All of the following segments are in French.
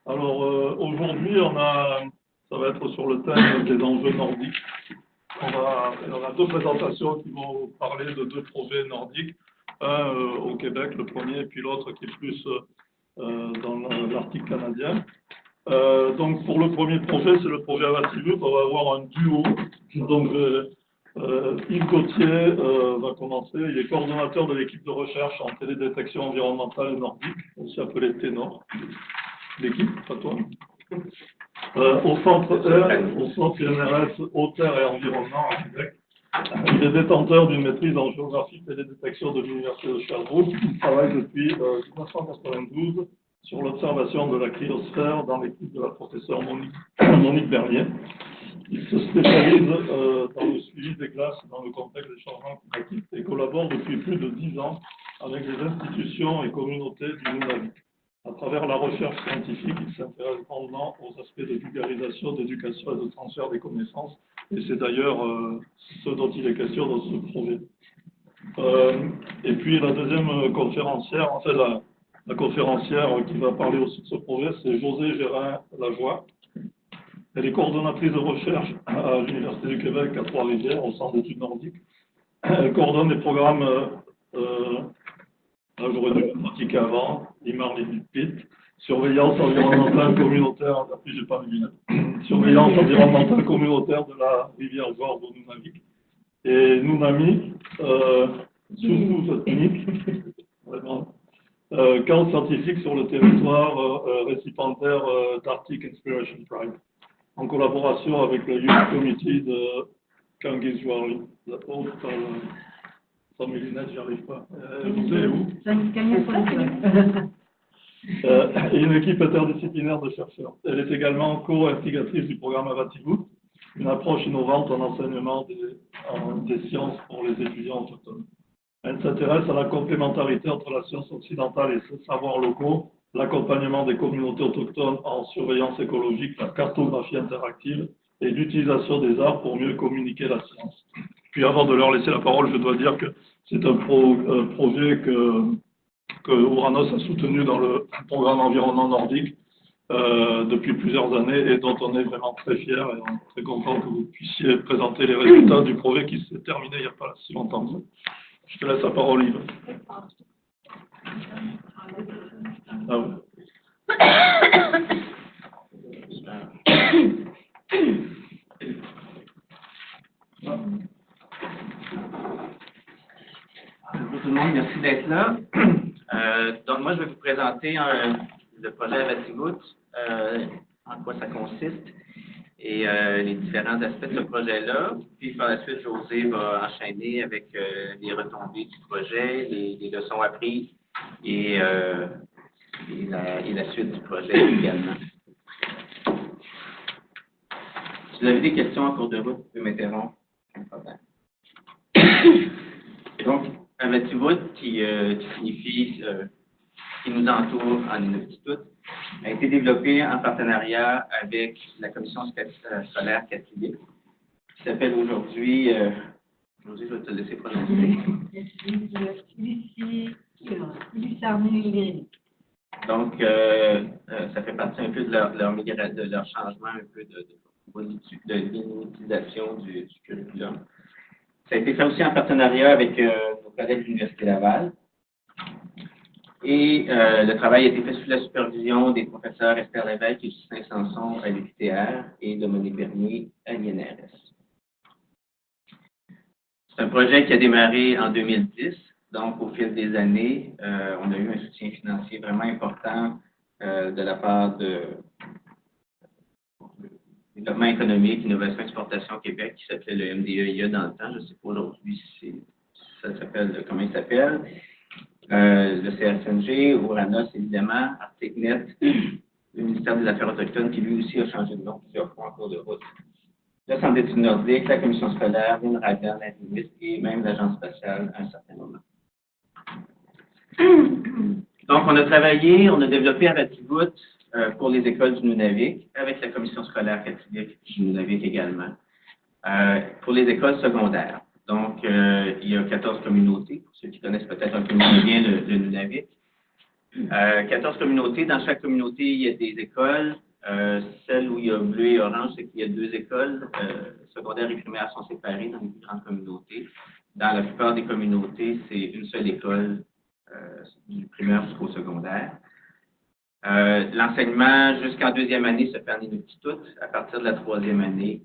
Alors aujourd'hui, ça va être sur le thème des enjeux nordiques. On a deux présentations qui vont parler de deux projets nordiques, un au Québec, le premier, et puis l'autre qui est plus dans l'Arctique canadien. Donc pour le premier projet, c'est le projet Avativut. On va avoir un duo. Donc Yves Gauthier va commencer. Il est coordonnateur de l'équipe de recherche en télédétection environnementale nordique, aussi appelée TENOR. L'équipe, pas toi. Au centre INRS Eau, Terre et Environnement à Québec. Il est détenteur d'une maîtrise en géographie télédétection de l'Université de Sherbrooke. Il travaille depuis 1992 sur l'observation de la cryosphère dans l'équipe de la professeure Monique Bernier. Il se spécialise dans le suivi des glaces dans le contexte des changements climatiques et collabore depuis plus de 10 ans avec les institutions et communautés du Nunavik. À travers la recherche scientifique, il s'intéresse grandement aux aspects de vulgarisation, d'éducation et de transfert des connaissances. Et c'est d'ailleurs ce dont il est question dans ce projet. Et puis la deuxième conférencière, en fait la conférencière qui va parler aussi de ce projet, c'est Josée Gérin-Lajoie. Elle est coordonnatrice de recherche à l'Université du Québec à Trois-Rivières, au Centre d'études nordiques. Elle coordonne des programmes, j'aurais dû le pratiquer avant, IMAR PIT, surveillance environnementale communautaire, après j'ai pas mes lunettes, surveillance environnementale communautaire de la rivière Gorge au Nunavik. Et Nunami, sous-technique, vraiment, camp scientifique sur le territoire récipiendaire d'Arctic Inspiration Prize, en collaboration avec le Youth Committee de Kangiswari. Sans mes lunettes, j'y arrive pas. Vous savez où? Et une équipe interdisciplinaire de chercheurs. Elle est également co-instigatrice du programme Avativut, une approche innovante en enseignement des sciences pour les étudiants autochtones. Elle s'intéresse à la complémentarité entre la science occidentale et ses savoirs locaux, l'accompagnement des communautés autochtones en surveillance écologique, la cartographie interactive et l'utilisation des arts pour mieux communiquer la science. Puis avant de leur laisser la parole, je dois dire que c'est un projet que Ouranos a soutenu dans le programme environnement nordique depuis plusieurs années et dont on est vraiment très fiers et on est très content que vous puissiez présenter les résultats du projet qui s'est terminé il n'y a pas si longtemps. Je te laisse la parole, Yves. Ah oui. Bonjour tout le monde, merci d'être là. Donc moi je vais vous présenter le projet Avativut, en quoi ça consiste et les différents aspects de ce projet-là. Puis par la suite, José va enchaîner avec les retombées du projet, les leçons apprises et la suite du projet également. Si vous avez des questions en cours de route, vous pouvez m'interrompre. Donc, Avativut, qui signifie qui nous entoure en Inuktitut, a été développé en partenariat avec la commission scolaire catholique, qui s'appelle aujourd'hui, je vais te laisser prononcer. Donc, ça fait partie un peu de leur changement, un peu de l'utilisation du curriculum. Ça a été fait aussi en partenariat avec nos collègues de l'Université Laval. Et le travail a été fait sous la supervision des professeurs Esther Lévesque et Justin Sanson à l'UQTR et de Monique Bernier à l'INRS. C'est un projet qui a démarré en 2010. Donc, au fil des années, on a eu un soutien financier vraiment important de la part de Développement économique, Innovation Exportation Québec, qui s'appelait le MDEIA dans le temps. Je ne sais pas aujourd'hui si ça s'appelle, comment il s'appelle. Le CSNG, Ouranos, évidemment, ArcticNet, le ministère des Affaires autochtones, qui lui aussi a changé de nom plusieurs fois en cours de route. Le Centre d'études nordiques, la Commission scolaire, l'INRAGAN, la RIMIT et même l'Agence spatiale à un certain moment. Donc, on a développé Avativut pour les écoles du Nunavik, avec la Commission scolaire catholique du Nunavik également, pour les écoles secondaires. Donc, il y a 14 communautés, pour ceux qui connaissent peut-être un peu moins bien le Nunavik. 14 communautés. Dans chaque communauté, il y a des écoles. Celle où il y a bleu et orange, c'est qu'il y a 2 écoles. Secondaires et primaires sont séparées dans les plus grandes communautés. Dans la plupart des communautés, c'est une seule école du primaire jusqu'au secondaire. L'enseignement jusqu'en 2e année se fait en Inuktitut. À partir de la 3e année,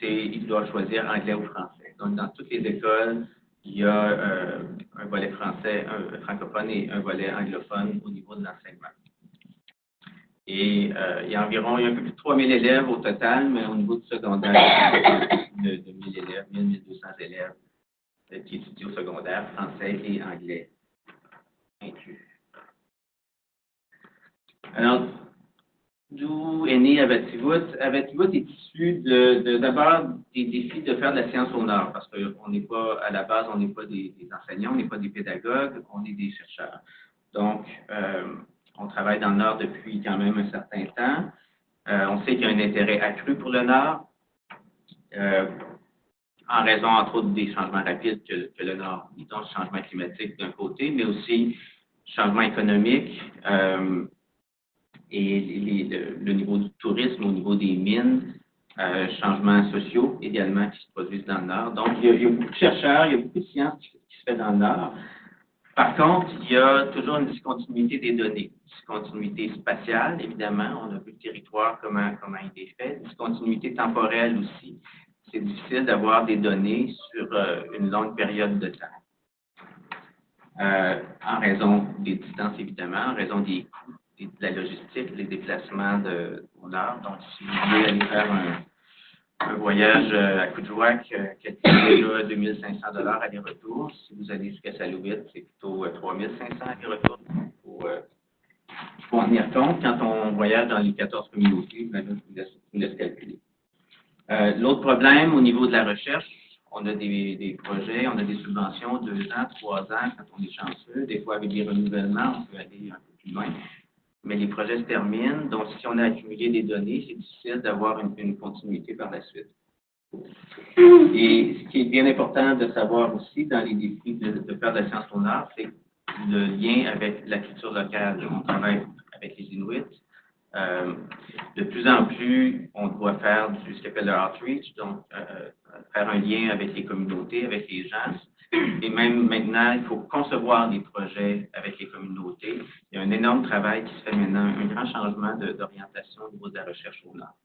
ils doivent choisir anglais ou français. Donc, dans toutes les écoles, il y a un volet français, un francophone et un volet anglophone au niveau de l'enseignement. Et il y a environ un peu plus de 3000 élèves au total, mais au niveau du secondaire, il y a de 1000 élèves, 1200 élèves qui étudient au secondaire, français et anglais inclus. Alors, d'où est né Avativut? Avativut est issu d'abord des défis de faire de la science au Nord, parce qu'on n'est pas, à la base, on n'est pas des enseignants, on n'est pas des pédagogues, on est des chercheurs. Donc, on travaille dans le Nord depuis quand même un certain temps. On sait qu'il y a un intérêt accru pour le Nord, en raison, entre autres, des changements rapides que le Nord vit, donc changement climatique d'un côté, mais aussi changement économique et le niveau du tourisme, au niveau des mines, changements sociaux également qui se produisent dans le Nord. Donc, il y a beaucoup de chercheurs, il y a beaucoup de sciences qui se fait dans le Nord. Par contre, il y a toujours une discontinuité des données. Discontinuité spatiale, évidemment, on a vu le territoire, comment il est fait. Discontinuité temporelle aussi. C'est difficile d'avoir des données sur une longue période de temps. En raison des distances, évidemment, en raison des coûts, de la logistique, les déplacements au Nord. Donc, si vous voulez aller faire un voyage à Coudjouac qui coûte déjà 2500 $ aller-retour. Si vous allez jusqu'à Salouette, c'est plutôt 3500 aller-retour. Il faut en tenir compte quand on voyage dans les 14 communautés, je vous laisse calculer. L'autre problème, au niveau de la recherche, on a des projets, on a des subventions 2 ans, 3 ans quand on est chanceux. Des fois, avec des renouvellements, on peut aller un peu plus loin. Mais les projets se terminent, donc si on a accumulé des données, c'est difficile d'avoir une continuité par la suite. Et ce qui est bien important de savoir aussi dans les défis de faire de la science au Nord, c'est le lien avec la culture locale. On travaille avec les Inuits. De plus en plus, on doit faire ce qu'on appelle le outreach, donc faire un lien avec les communautés, avec les gens. Et même maintenant, il faut concevoir des projets avec les communautés. Il y a un énorme travail qui se fait maintenant, un grand changement d'orientation au niveau de la recherche au Nord.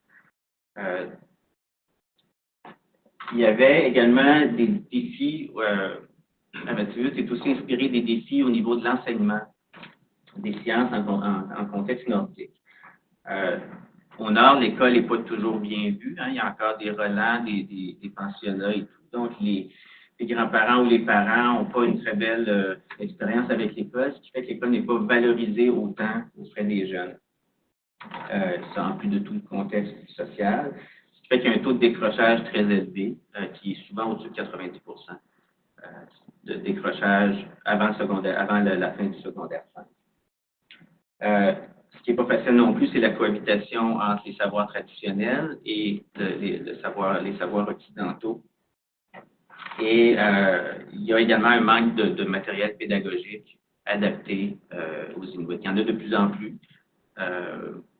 Il y avait également des défis, Avativut est aussi inspiré des défis au niveau de l'enseignement des sciences en contexte nordique. Au Nord, l'école n'est pas toujours bien vue. Hein, il y a encore des relents, des pensionnats et tout. Donc, les grands-parents ou les parents n'ont pas une très belle expérience avec l'école, ce qui fait que l'école n'est pas valorisée autant auprès des jeunes. Ça, en plus de tout le contexte social, ce qui fait qu'il y a un taux de décrochage très élevé, qui est souvent au-dessus de 90% de décrochage avant le secondaire, avant la fin du secondaire 5. Ce qui n'est pas facile non plus, c'est la cohabitation entre les savoirs traditionnels et les savoirs occidentaux. Et il y a également un manque de matériel pédagogique adapté aux Inuits. Il y en a de plus en plus,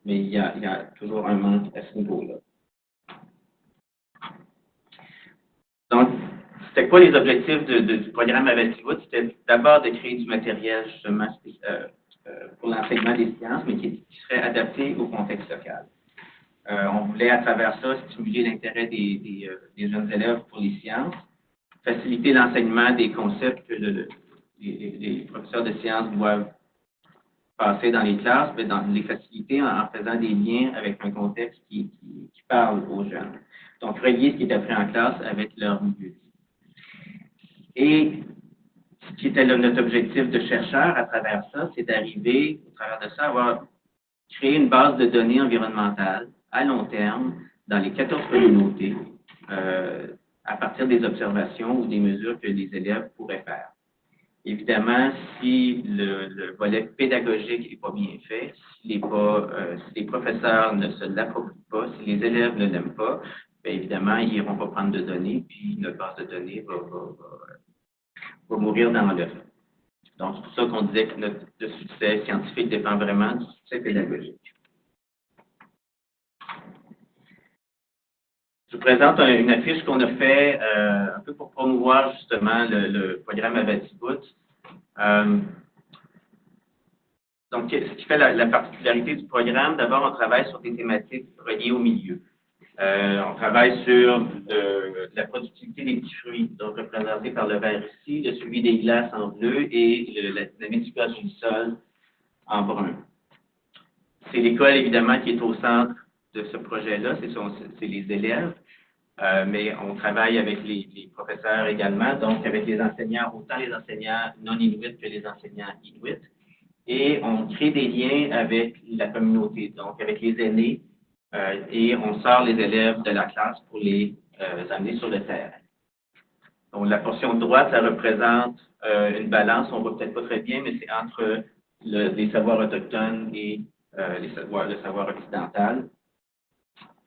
mais il y a toujours un manque à ce niveau-là. Donc, c'était quoi les objectifs du programme Avativut? C'était d'abord de créer du matériel justement pour l'enseignement des sciences, mais qui serait adapté au contexte local. On voulait à travers ça stimuler l'intérêt des jeunes élèves pour les sciences, faciliter l'enseignement des concepts que les professeurs de sciences doivent passer dans les classes, mais dans les faciliter en faisant des liens avec un contexte qui parle aux jeunes. Donc, relier ce qui est appris en classe avec leur milieu. Et ce qui était notre objectif de chercheur à travers ça, c'est d'arriver, au travers de ça, à créer une base de données environnementales à long terme dans les 14 communautés à partir des observations ou des mesures que les élèves pourraient faire. Évidemment, si le volet pédagogique n'est pas bien fait, si les professeurs ne se l'approprient pas, si les élèves ne l'aiment pas, bien évidemment, ils n'iront pas prendre de données, puis notre base de données va mourir dans l'œuf. Donc, c'est pour ça qu'on disait que notre succès scientifique dépend vraiment du succès pédagogique. Je vous présente une affiche qu'on a fait un peu pour promouvoir justement le programme Abattibout. Donc, ce qui fait la particularité du programme, d'abord, on travaille sur des thématiques reliées au milieu. On travaille sur la productivité des petits fruits, donc représenté par le vert ici, le suivi des glaces en bleu et la dynamique du pergélisol en brun. C'est l'école, évidemment, qui est au centre de ce projet-là, c'est les élèves, mais on travaille avec les professeurs également, donc avec les enseignants, autant les enseignants non-inuits que les enseignants inuits, et on crée des liens avec la communauté, donc avec les aînés, et on sort les élèves de la classe pour les amener sur le terrain. Donc, la portion de droite, ça représente une balance, on ne voit peut-être pas très bien, mais c'est entre les savoirs autochtones et le savoir occidental.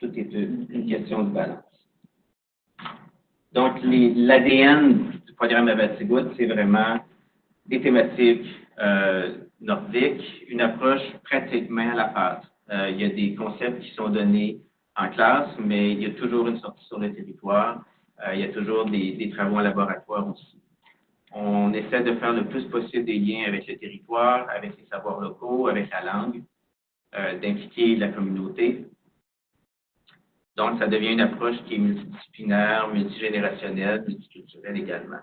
Tout est une question de balance. Donc, l'ADN du programme Abattibout, c'est vraiment des thématiques nordiques, une approche pratique main à la pâte. Il y a des concepts qui sont donnés en classe, mais il y a toujours une sortie sur le territoire. Il y a toujours des travaux en laboratoire aussi. On essaie de faire le plus possible des liens avec le territoire, avec les savoirs locaux, avec la langue, d'impliquer la communauté. Donc, ça devient une approche qui est multidisciplinaire, multigénérationnelle, multiculturelle également.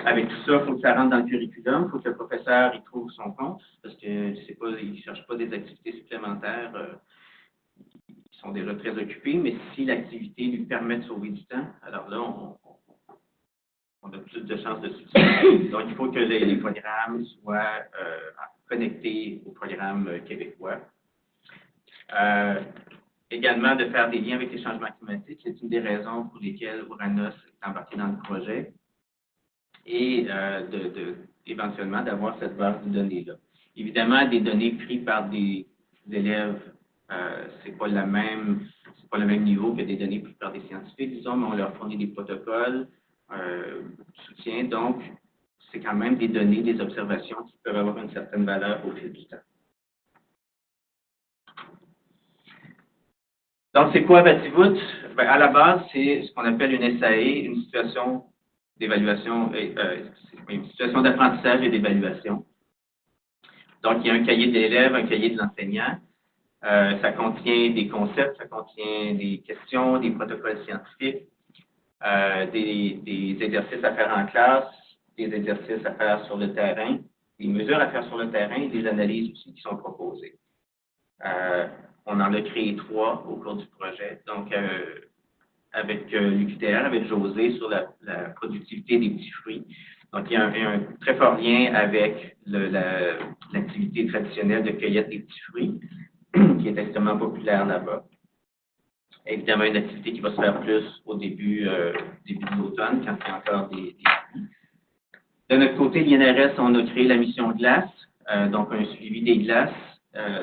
Avec tout ça, il faut que ça rentre dans le curriculum, il faut que le professeur y trouve son compte, parce que je sais pas, il ne cherche pas des activités supplémentaires, ils sont déjà très occupés, mais si l'activité lui permet de sauver du temps, alors là, on a plus de chances de succès. Donc, il faut que les programmes soient connectés au programme québécois. Également, de faire des liens avec les changements climatiques, c'est une des raisons pour lesquelles Ouranos est embarqué dans le projet, et éventuellement d'avoir cette base de données-là. Évidemment, des données prises par des élèves, c'est pas le même niveau que des données prises par des scientifiques, disons, mais on leur fournit des protocoles, soutien, donc c'est quand même des données, des observations qui peuvent avoir une certaine valeur au fil du temps. Donc, c'est quoi Abattibout? Ben, à la base, c'est ce qu'on appelle une SAE, une situation d'évaluation, une situation d'apprentissage et d'évaluation. Donc, il y a un cahier de l'élève, un cahier de l'enseignant. Ça contient des concepts, ça contient des questions, des protocoles scientifiques, des exercices à faire en classe, des exercices à faire sur le terrain, des mesures à faire sur le terrain et des analyses aussi qui sont proposées. On en a créé 3 au cours du projet. Donc, avec l'UQTR, avec José, sur la productivité des petits fruits. Donc, il y a un très fort lien avec l'activité traditionnelle de cueillette des petits fruits, qui est extrêmement populaire là-bas. Évidemment, une activité qui va se faire plus au début de l'automne, quand il y a encore des pluies. De notre côté, l'INRS, on a créé la mission glace, donc un suivi des glaces,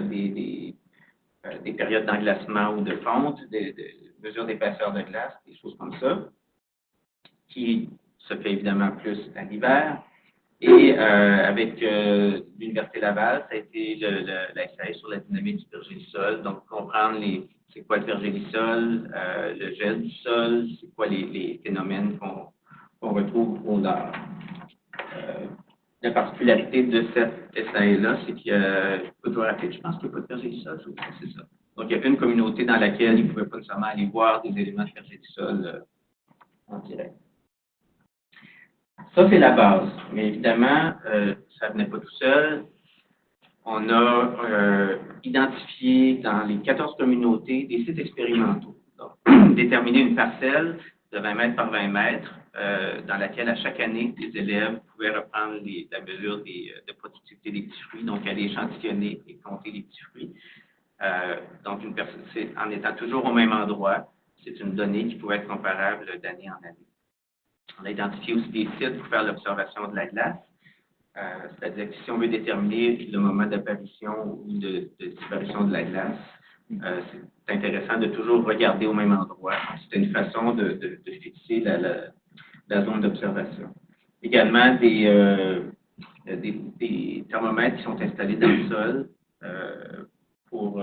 des périodes d'englacement ou de fonte, des mesures d'épaisseur de glace, des choses comme ça, qui se fait évidemment plus à l'hiver. Et avec l'Université Laval, ça a été la SAE sur la dynamique du pergélisol, donc comprendre c'est quoi le pergélisol, le gel du sol, c'est quoi les phénomènes qu'on retrouve au nord. La particularité de cette SAE-là, c'est qu'il y a, je pense qu'il n'y a pas de pergélisol, c'est ça. Donc, il y a une communauté dans laquelle ils ne pouvaient pas nécessairement aller voir des éléments de pergélisol en direct. Ça, c'est la base. Mais évidemment, ça ne venait pas tout seul. On a identifié dans les 14 communautés des sites expérimentaux. Donc, déterminer une parcelle de 20 mètres par 20 mètres dans laquelle, à chaque année, les élèves pouvaient reprendre la mesure de productivité des petits fruits, donc aller échantillonner et compter les petits fruits. Donc, en étant toujours au même endroit, c'est une donnée qui pouvait être comparable d'année en année. On a identifié aussi des sites pour faire l'observation de la glace, c'est-à-dire que si on veut déterminer le moment d'apparition ou de disparition de la glace, c'est intéressant de toujours regarder au même endroit. C'est une façon de fixer la zone d'observation. Également, des des thermomètres qui sont installés dans le sol pour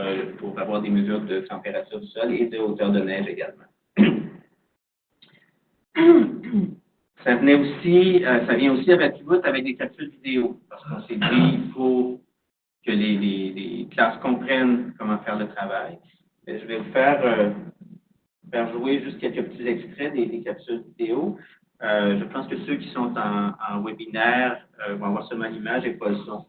avoir des mesures de température du sol et de hauteur de neige également. Ça vient aussi avec des capsules vidéo, parce qu'on s'est dit qu'il faut que les classes comprennent comment faire le travail. Et je vais vous faire jouer juste quelques petits extraits des capsules vidéo. Je pense que ceux qui sont en webinaire vont avoir seulement l'image et pas le son.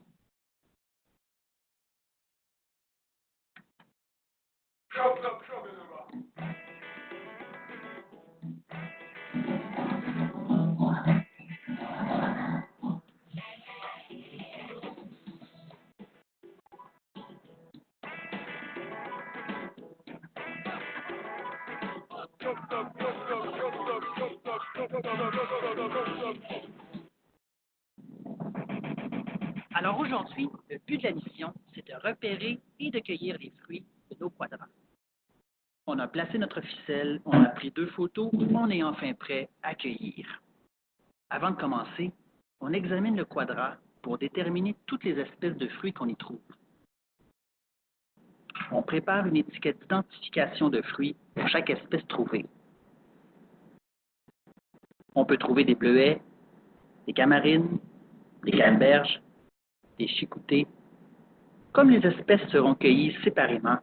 Alors aujourd'hui, le but de la mission, c'est de repérer et de cueillir les fruits de nos quadrats. On a placé notre ficelle, on a pris 2 photos, on est enfin prêt à cueillir. Avant de commencer, on examine le quadrat pour déterminer toutes les espèces de fruits qu'on y trouve. On prépare une étiquette d'identification de fruits pour chaque espèce trouvée. On peut trouver des bleuets, des camarines, des canneberges, des chicoutés. Comme les espèces seront cueillies séparément,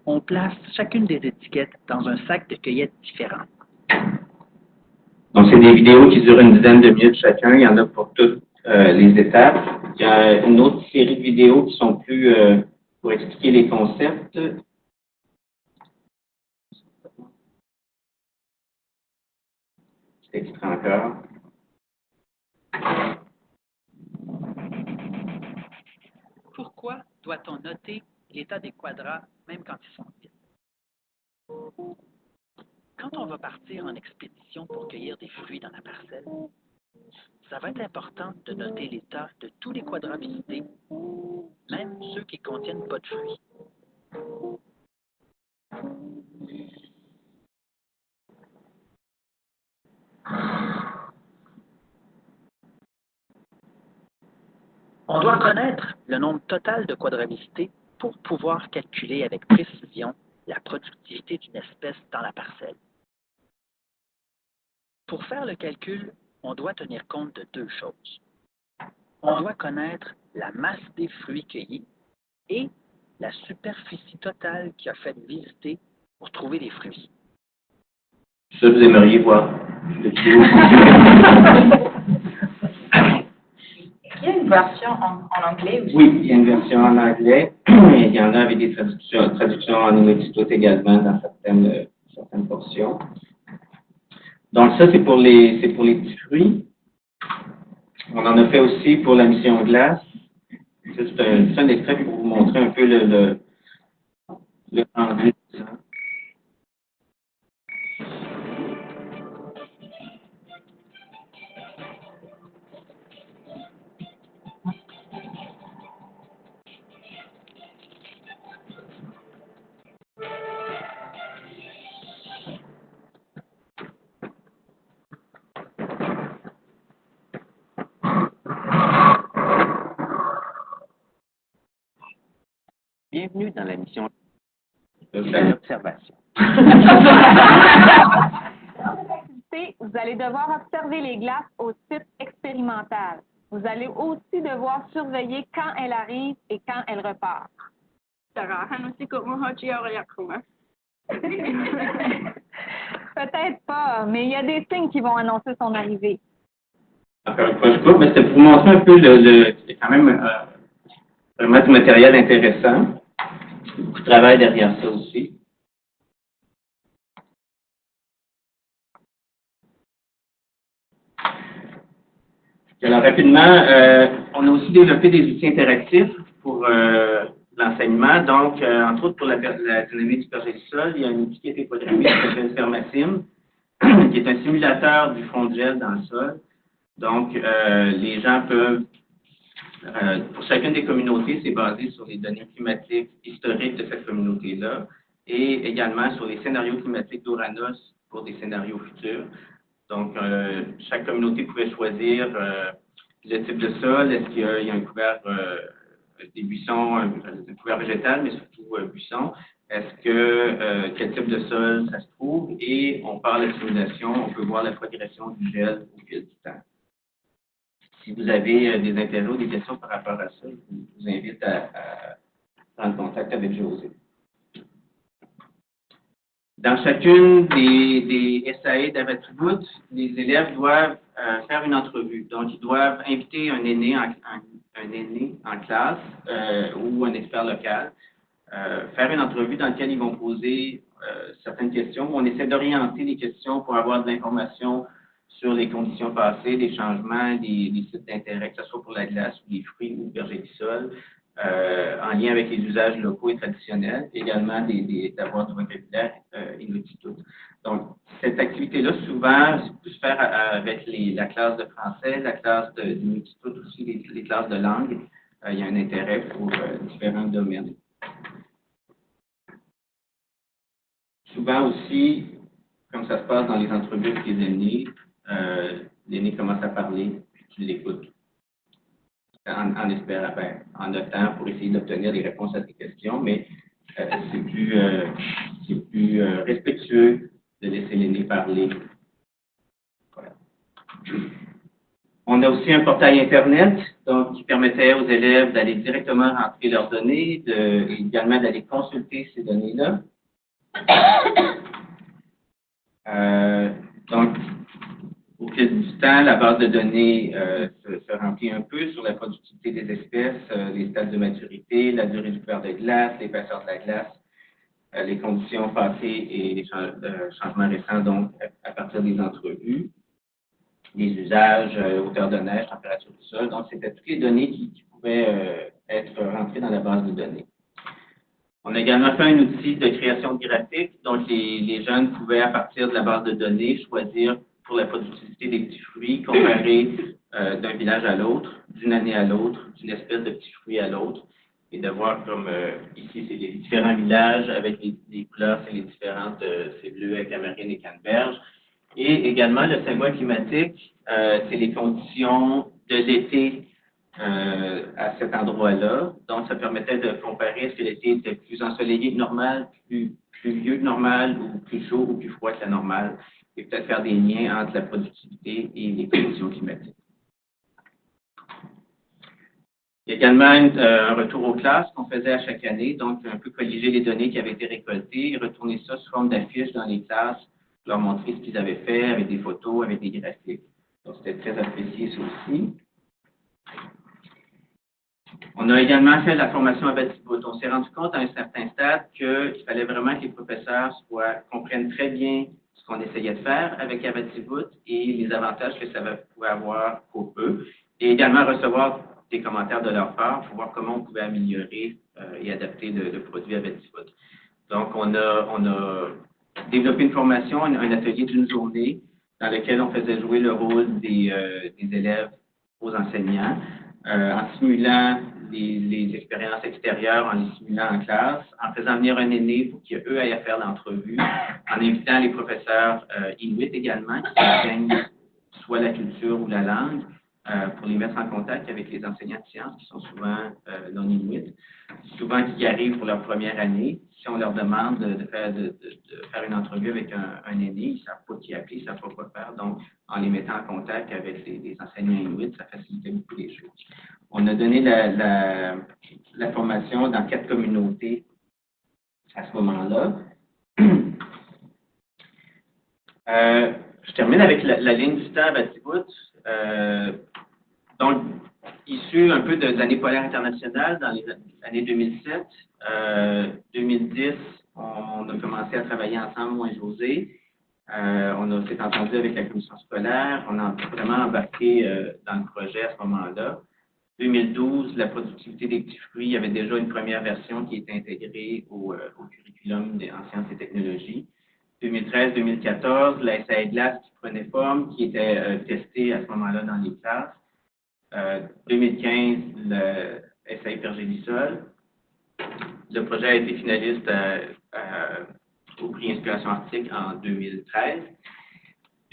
on place chacune des étiquettes dans un sac de cueillettes différent. Donc, c'est des vidéos qui durent une dizaine de minutes chacun. Il y en a pour toutes les étapes. Il y a une autre série de vidéos qui sont plus pour expliquer les concepts. C'est extrait encore. Pourquoi doit-on noter l'état des quadrats même quand ils sont vides? Quand on va partir en expédition pour cueillir des fruits dans la parcelle, ça va être important de noter l'état de tous les quadrats visités, même ceux qui ne contiennent pas de fruits. On doit connaître le nombre total de quadrats visités pour pouvoir calculer avec précision la productivité d'une espèce dans la parcelle. Pour faire le calcul, on doit tenir compte de 2 choses. On doit connaître la masse des fruits cueillis et la superficie totale qu'il a fallu visiter pour trouver les fruits. Ça, vous aimeriez voir le vidéo. Il y a une version en anglais aussi? Oui, il y a une version en anglais. Il y en a avec des traductions en inuktitut également dans certaines portions. Donc ça, c'est pour les petits fruits. On en a fait aussi pour la mission glace. C'est un extrait pour vous montrer un peu le rendu de ça. Bienvenue dans la mission L'observation. Vous allez devoir observer les glaces au site expérimental. Vous allez aussi devoir surveiller quand elles arrivent et quand elles repartent. Peut-être pas, mais il y a des signes qui vont annoncer son arrivée. Encore une fois, je coupe, mais c'était pour vous montrer un peu c'est quand même vraiment du matériel intéressant. Beaucoup de travail derrière ça aussi. Alors, rapidement, on a aussi développé des outils interactifs pour l'enseignement. Donc, entre autres, pour la dynamique du projet du sol, il y a un outil qui a été programmé qui s'appelle Fermasim, qui est un simulateur du fond de gel dans le sol. Donc, les gens peuvent, pour chacune des communautés, c'est basé sur les données climatiques historiques de cette communauté-là et également sur les scénarios climatiques d'Ouranos pour des scénarios futurs. Donc, chaque communauté pouvait choisir le type de sol, est-ce qu'il y a un couvert, des buissons, un couvert végétal, mais surtout buissons. Est-ce que, quel type de sol ça se trouve? Et on parle de simulation, on peut voir la progression du gel au fil du temps. Si vous avez des intérêts ou des questions par rapport à ça, je vous invite à prendre contact avec José. Dans chacune des SAE d'Abatibout, les élèves doivent faire une entrevue. Donc, ils doivent inviter un aîné en classe ou un expert local, faire une entrevue dans laquelle ils vont poser certaines questions. On essaie d'orienter les questions pour avoir de l'information sur les conditions passées, les changements, les sites d'intérêt, que ce soit pour la glace ou les fruits ou le verger-du-sol, en lien avec les usages locaux et traditionnels, également d'avoir du vocabulaire inuktitut. Donc, cette activité-là, souvent, peut se faire avec la classe de français, la classe d'inuktitut aussi, les classes de langue. Il y a un intérêt pour différents domaines. Souvent aussi, comme ça se passe dans les entrevues avec les aînés, l'aîné commence à parler, puis tu l'écoutes. En espérant, en notant pour essayer d'obtenir des réponses à tes questions, mais c'est plus respectueux de laisser l'aîné parler. Voilà. On a aussi un portail Internet donc, qui permettait aux élèves d'aller directement rentrer leurs données, et également d'aller consulter ces données-là. Donc, au fil du temps, la base de données se remplit un peu sur la productivité des espèces, les stades de maturité, la durée du couvert de glace, l'épaisseur de la glace, les conditions passées et les changements récents, donc à partir des entrevues, les usages, hauteur de neige, température du sol. Donc, c'était toutes les données qui pouvaient être rentrées dans la base de données. On a également fait un outil de création de graphiques, donc les jeunes pouvaient, à partir de la base de données, choisir pour la productivité des petits fruits, comparer d'un village à l'autre, d'une année à l'autre, d'une espèce de petits fruits à l'autre, et de voir comme ici, c'est les différents villages avec les couleurs, c'est les différentes, c'est bleu, camarine et canneberge. Et également, le symbole climatique, c'est les conditions de l'été à cet endroit-là. Donc, ça permettait de comparer est-ce que l'été était plus ensoleillé que normal, plus vieux que normal, ou plus chaud ou plus froid que la normale, et peut-être faire des liens entre la productivité et les conditions climatiques. Il y a également un retour aux classes qu'on faisait à chaque année, donc un peu colliger les données qui avaient été récoltées et retourner ça sous forme d'affiches dans les classes, leur montrer ce qu'ils avaient fait avec des photos, avec des graphiques. Donc, c'était très apprécié, ça aussi. On a également fait la formation Abatibout. On s'est rendu compte à un certain stade qu'il fallait vraiment que les professeurs comprennent très bien ce qu'on essayait de faire avec Abatibout et les avantages que ça pouvait avoir pour eux, et également recevoir des commentaires de leur part pour voir comment on pouvait améliorer et adapter le produit Abatibout. Donc, on a développé une formation, un atelier d'une journée dans lequel on faisait jouer le rôle des élèves aux enseignants, en simulant les expériences extérieures, en les simulant en classe, en faisant venir un aîné pour qu'eux aillent à faire l'entrevue, en invitant les professeurs inuits également, qui enseignent soit la culture ou la langue, pour les mettre en contact avec les enseignants de sciences qui sont souvent non inuits, souvent qui arrivent pour leur première année. Si on leur demande de faire une entrevue avec un aîné, ils ne savent pas qui appeler, ils ne savent pas quoi faire. Donc, en les mettant en contact avec les enseignants inuits, ça facilitait beaucoup les choses. On a donné la formation dans 4 communautés à ce moment-là. Je termine avec la ligne du temps à Abatibout. Donc, issu un peu de l'année polaire internationale dans les années 2007, 2010, on a commencé à travailler ensemble, moi et José. On s'est entendu avec la commission scolaire, on a vraiment embarqué dans le projet à ce moment-là. 2012, la productivité des petits fruits, il y avait déjà une première version qui était intégrée au curriculum en sciences et technologies. 2013-2014, la SAE glace qui prenait forme, qui était testée à ce moment-là dans les classes. 2015, le SAE pergélisol. Le projet a été finaliste au prix Inspiration Arctique en 2013.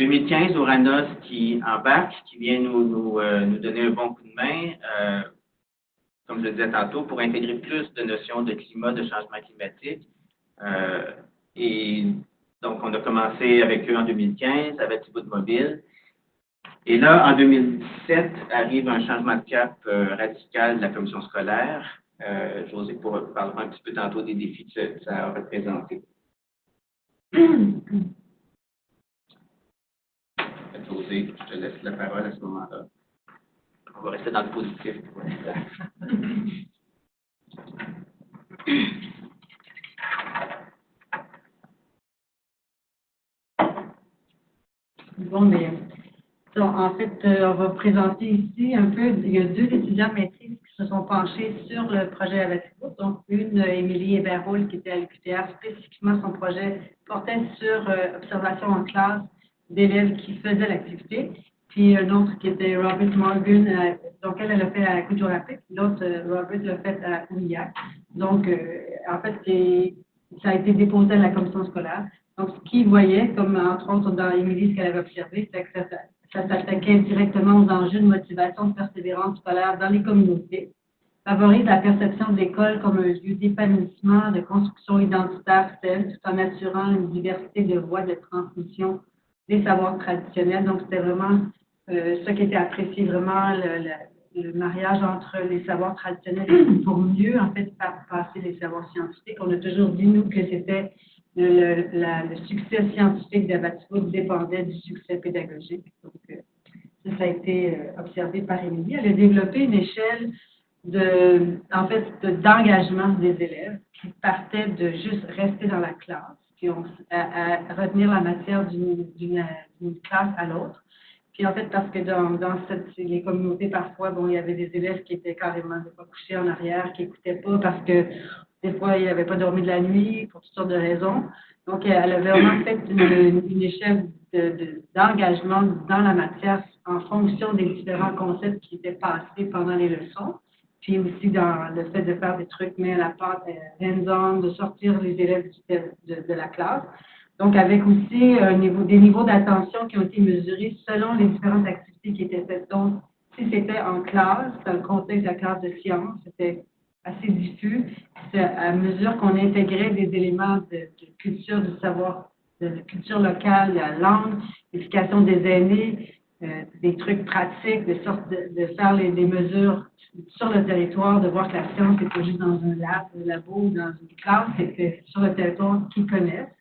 2015, Ouranos qui embarque, qui vient nous donner un bon coup de main, comme je le disais tantôt, pour intégrer plus de notions de climat, de changement climatique. Et donc, on a commencé avec eux en 2015, avec Thibaut de Mobile. Et là, en 2017, arrive un changement de cap radical de la commission scolaire. José parlera un petit peu tantôt des défis que ça a représenté. José, je te laisse la parole à ce moment-là. On va rester dans le positif pour l'instant. Bon, mais en fait, on va présenter ici un peu, il y a 2 étudiants de maîtrise qui se sont penchés sur le projet Abatibo. Donc, une, Émilie Hébert-Roule, qui était à l'UQTR, spécifiquement son projet portait sur observation en classe d'élèves qui faisaient l'activité. Puis un autre qui était Robert Morgan, donc elle a fait à Couture-Rapide, l'autre, Robert, l'a fait à Ouillac. Donc, en fait, ça a été déposé à la commission scolaire. Donc, ce qu'ils voyaient, comme entre autres dans Émilie, ce qu'elle avait observé, c'est que ça s'attaquait directement aux enjeux de motivation, de persévérance scolaire dans les communautés, favorise la perception de l'école comme un lieu d'épanouissement, de construction identitaire saine, tout en assurant une diversité de voies de transmission des savoirs traditionnels. Donc, c'était vraiment ce qui était apprécié, vraiment le mariage entre les savoirs traditionnels pour mieux, en fait, faire passer les savoirs scientifiques. On a toujours dit, nous, que c'était le succès scientifique d'Abatibo dépendait du succès pédagogique. Donc, ça a été observé par Émilie. Elle a développé une échelle d'engagement des élèves qui partaient de juste rester dans la classe, puis à retenir la matière d'une classe à l'autre. Puis en fait, parce que dans les communautés, parfois, bon, il y avait des élèves qui étaient carrément pas couchés en arrière, qui n'écoutaient pas parce que des fois, ils n'avaient pas dormi de la nuit pour toutes sortes de raisons. Donc, elle avait vraiment fait une échelle d'engagement dans la matière en fonction des différents concepts qui étaient passés pendant les leçons. Puis aussi dans le fait de faire des trucs main à la pâte, hands-on, de sortir les élèves de la classe. Donc, avec aussi des niveaux d'attention qui ont été mesurés selon les différentes activités qui étaient faites. Donc, si c'était en classe, dans le contexte de la classe de sciences, c'était assez diffus. À mesure qu'on intégrait des éléments de culture, du savoir, de culture locale, la langue, l'éducation des aînés, des trucs pratiques, de faire les mesures sur le territoire, de voir que la science n'est pas juste dans un labo ou dans une classe, c'est que sur le territoire qu'ils connaissent,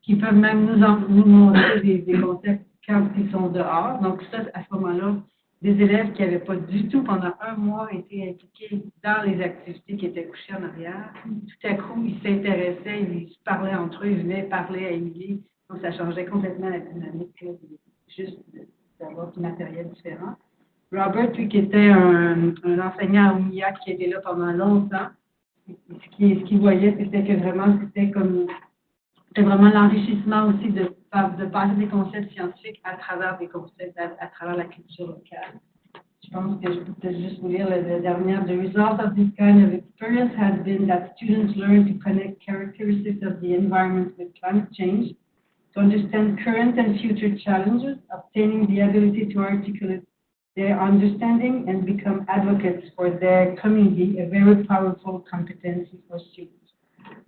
qui peuvent même nous montrer des concepts quand ils sont dehors. Donc ça, à ce moment-là, des élèves qui n'avaient pas du tout, pendant un mois, été impliqués dans les activités qui étaient couchées en arrière. Tout à coup, ils s'intéressaient, ils se parlaient entre eux, ils venaient parler à Émilie. Donc, ça changeait complètement la dynamique, juste d'avoir du matériel différent. Robert, lui, qui était un enseignant à Ouillac, qui était là pendant longtemps, ce qu'il voyait, c'était que vraiment, c'était vraiment l'enrichissement aussi de passer des concepts scientifiques à travers des concepts, à travers la culture locale. Je pense que je peux peut-être juste vous lire la dernière. The result of this kind of experience has been that students learn to connect characteristics of the environment with climate change, to understand current and future challenges, obtaining the ability to articulate their understanding and become advocates for their community, a very powerful competency for students.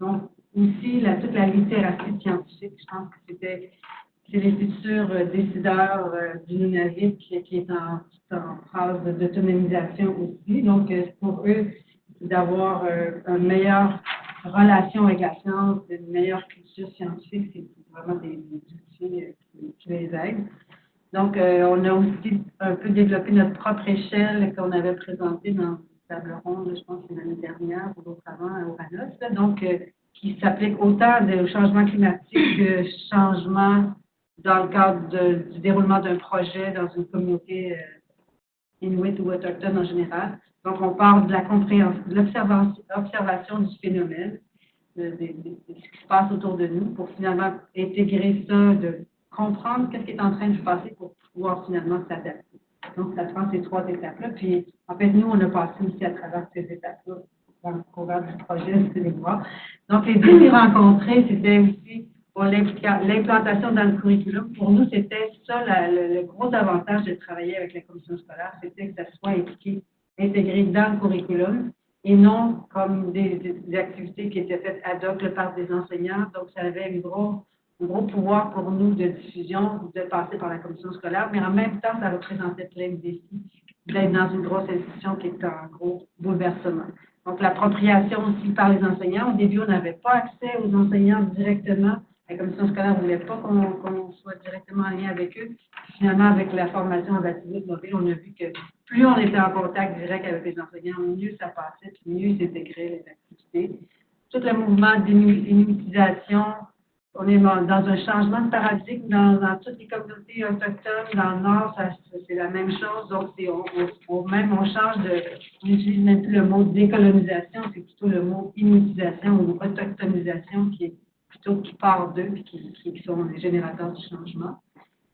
Donc, aussi, toute la littératie scientifique, je pense que c'est les futurs décideurs du Nunavut qui est en phase d'autonomisation aussi. Donc, pour eux, d'avoir une meilleure relation avec la science, une meilleure culture scientifique, c'est vraiment des outils qui les aident. Donc, on a aussi un peu développé notre propre échelle qu'on avait présentée dans une table ronde, je pense que c'est l'année dernière ou l'autre avant à Ouranos. Donc, qui s'applique autant au changement climatique que changement dans le cadre du déroulement d'un projet dans une communauté inuit ou autochtone en général. Donc, on parle de la compréhension, de l'observation du phénomène, de ce qui se passe autour de nous, pour finalement intégrer ça, de comprendre ce qui est en train de se passer pour pouvoir finalement s'adapter. Donc, ça prend ces 3 étapes-là. Puis, en fait, nous, on a passé aussi à travers ces étapes-là dans le courant du projet, vous allez voir. Donc, les défis rencontrés, c'était aussi l'implantation dans le curriculum, pour nous, c'était ça le gros avantage de travailler avec la commission scolaire, c'était que ça soit intégré dans le curriculum et non comme des activités qui étaient faites ad hoc par des enseignants. Donc, ça avait un gros pouvoir pour nous de diffusion, de passer par la commission scolaire, mais en même temps, ça représentait plein de défis d'être dans une grosse institution qui est en gros bouleversement. Donc, l'appropriation aussi par les enseignants. Au début, on n'avait pas accès aux enseignants directement. La commission scolaire ne voulait pas qu'on soit directement en lien avec eux. Finalement, avec la formation en baptisme mobile, on a vu que plus on était en contact direct avec les enseignants, mieux ça passait, puis mieux ils intégraient les activités. Tout le mouvement d'inutisation, on est dans un changement de paradigme dans toutes les communautés autochtones. Dans le Nord, c'est la même chose. Donc, on change on n'utilise même plus le mot décolonisation, c'est plutôt le mot inutisation ou autochtonisation qui part d'eux et qui sont les générateurs du changement.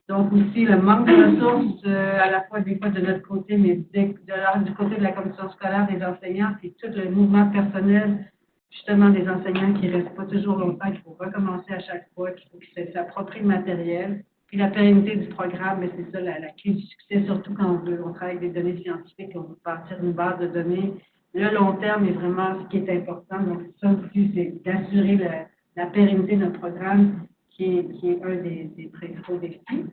Donc aussi le manque de ressources, à la fois des fois de notre côté, mais du côté de la commission scolaire des enseignants, c'est tout le mouvement personnel, justement des enseignants qui ne restent pas toujours longtemps, qu'il faut recommencer à chaque fois, qu'il faut qu'ils s'approprient le matériel. Puis la pérennité du programme, mais c'est ça la clé du succès, surtout quand on travaille avec des données scientifiques, on veut partir d'une base de données. Le long terme est vraiment ce qui est important. Donc ça aussi, c'est d'assurer la pérennité de notre programme, qui est un des principaux défis.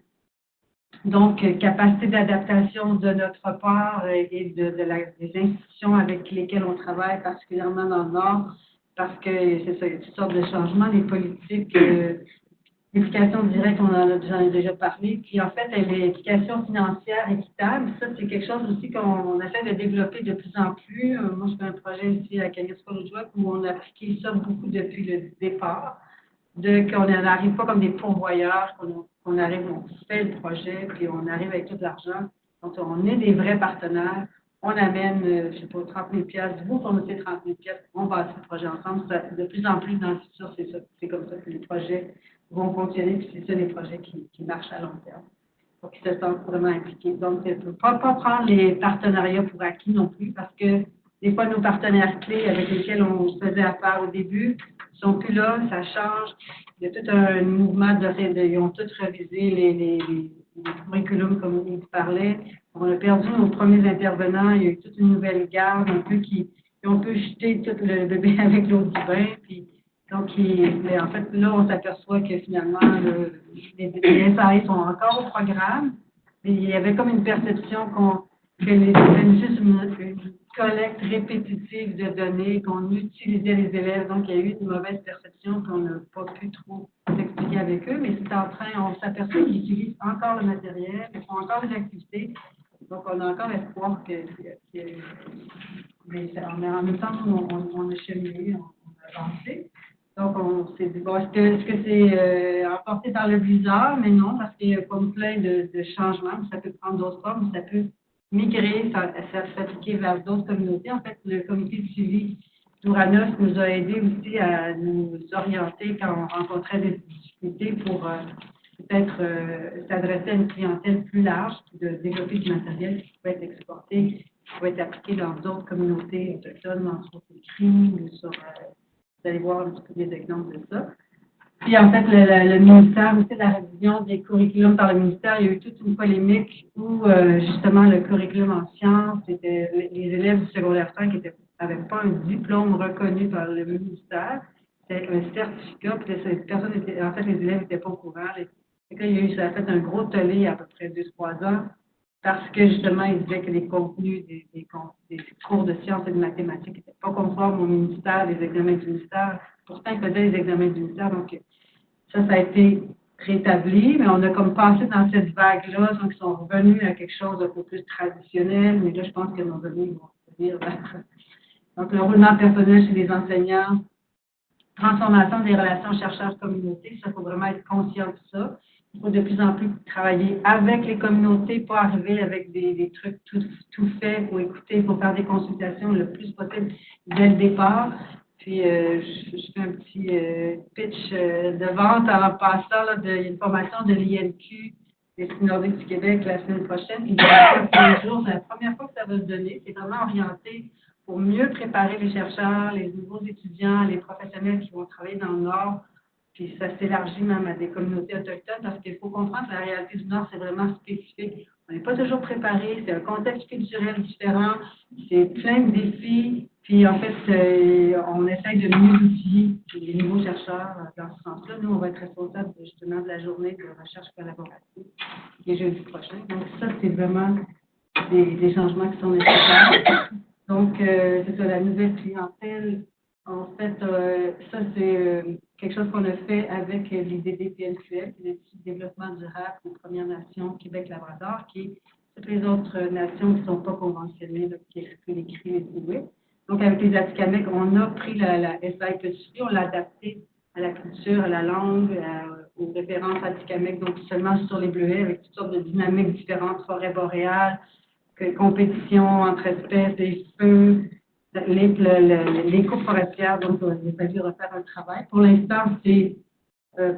Donc, capacité d'adaptation de notre part et des institutions avec lesquelles on travaille, particulièrement dans le Nord, parce que c'est ça, il y a toutes sortes de changements, les politiques, l'éducation directe, j'en ai déjà parlé, puis en fait, l'éducation financière équitable, ça c'est quelque chose aussi qu'on essaie de développer de plus en plus. Moi, je fais un projet ici à Canis College où on a appliqué ça beaucoup depuis le départ, qu'on n'arrive pas comme des pourvoyeurs, qu'on arrive, on fait le projet, puis on arrive avec tout l'argent. Donc, on est des vrais partenaires. On amène, je ne sais pas, 30 000 $, vous fournissez 30 000 $, on bâtit le projet ensemble. Ça, de plus en plus dans le futur, c'est comme ça que les projets vont fonctionner, puis c'est ça les projets qui marchent à long terme. Donc, ils se sentent vraiment impliqués. Donc, il ne faut pas prendre les partenariats pour acquis non plus, parce que des fois, nos partenaires clés avec lesquels on faisait affaire au début ne sont plus là, ça change. Il y a tout un mouvement ils ont tous révisé les curriculums comme il parlait. On a perdu nos premiers intervenants, il y a eu toute une nouvelle garde, un peu qui ont pu jeter tout le bébé avec l'eau du bain. Puis, donc, mais en fait, là, on s'aperçoit que finalement, les SAE sont encore au programme. Mais il y avait comme une perception que c'était juste une collecte répétitive de données, qu'on utilisait les élèves. Donc, il y a eu une mauvaise perception qu'on n'a pas pu trop s'expliquer avec eux. Mais c'est en train, on s'aperçoit qu'ils utilisent encore le matériel, ils font encore des activités. Donc, on a encore espoir mais en même temps, on a cheminé, on a avancé. Donc, on s'est dit, bon, est-ce que c'est emporté par le blizzard? Mais non, parce qu'il y a comme plein de changements. Ça peut prendre d'autres formes, ça peut migrer, s'appliquer vers d'autres communautés. En fait, le comité de suivi d'Ouranos nous a aidé aussi à nous orienter quand on rencontrait des difficultés pour peut-être s'adresser à une clientèle plus large, de développer du matériel qui pouvait être exporté, qui pouvait être appliqué dans d'autres communautés autochtones, entre autres écrits, ou sur, vous allez voir un petit peu des exemples de ça. Puis en fait, le ministère aussi, la révision des curriculums par le ministère, il y a eu toute une polémique où justement le curriculum en sciences, c'était les élèves du secondaire 5 n'avaient pas un diplôme reconnu par le ministère, c'était un certificat, puis en fait, les élèves n'étaient pas au courant. Ça a fait un gros tollé il y a à peu près 2-3 ans, parce que justement, ils disaient que les contenus des cours de sciences et de mathématiques n'étaient pas conformes au ministère, des examens du ministère. Pourtant, ils faisaient les examens du ministère, donc ça a été rétabli, mais on a comme passé dans cette vague-là, donc ils sont revenus à quelque chose d'un peu plus traditionnel, mais là, je pense que nos données vont revenir. Donc, le roulement personnel chez les enseignants, transformation des relations chercheurs-communautés, ça, il faut vraiment être conscient de ça. Il faut de plus en plus travailler avec les communautés, pas arriver avec des trucs tout faits. Il faut écouter, il faut faire des consultations le plus possible dès le départ. Puis, je fais un petit pitch de vente en passant. Il y a une formation de l'INQ, des Nordiques du Québec, la semaine prochaine. Il va faire tous les jours. C'est la première fois que ça va se donner. C'est vraiment orienté pour mieux préparer les chercheurs, les nouveaux étudiants, les professionnels qui vont travailler dans le Nord Puis ça s'élargit même à des communautés autochtones parce qu'il faut comprendre que la réalité du Nord, c'est vraiment spécifique. On n'est pas toujours préparé, c'est un contexte culturel différent, c'est plein de défis. Puis en fait, on essaye de mieux outiller les nouveaux chercheurs dans ce sens-là. Nous, on va être responsable justement de la journée de recherche collaborative qui est jeudi prochain. Donc ça, c'est vraiment des changements qui sont nécessaires. Donc, c'est ça, la nouvelle clientèle. En fait, ça, c'est quelque chose qu'on a fait avec l'IDDPNQL, qui est l'Institut de développement durable des Premières Nations Québec-Labrador, qui est toutes les autres nations qui ne sont pas conventionnées, là, qui excluent les Cris et les Inuits. Donc, avec les Atikamekw, on a pris la SAI Petit Fruit, on l'a adapté à la culture, à la langue, aux références Atikamekw, donc seulement sur les bleuets, avec toutes sortes de dynamiques différentes, forêts boréales, compétition entre espèces, les feux, les coupes forestières, donc il a fallu refaire un travail. Pour l'instant, c'est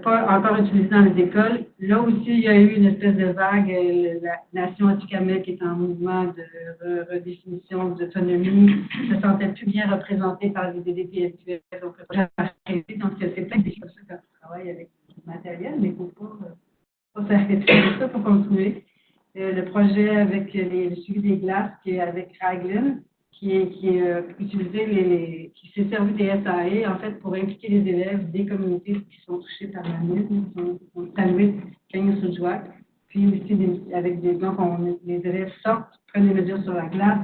pas encore utilisé dans les écoles. Là aussi, il y a eu une espèce de vague. La nation Atikamekw est en mouvement de redéfinition d'autonomie, ne se sentait plus bien représentée par les DDPSQL. Donc, le projet a arrêté. Donc, c'est peut-être des choses comme ça quand on travaille avec du matériel, mais il ne faut pas s'arrêter avec ça, il faut continuer. Le projet avec le suivi des glaces, qui est avec Raglan, qui s'est servi des SAE, en fait, pour impliquer les élèves des communautés qui sont touchées par la nuit, qui sont Saluit, Kagno-Sujwak, puis aussi donc les élèves sortent, prennent des mesures sur la glace,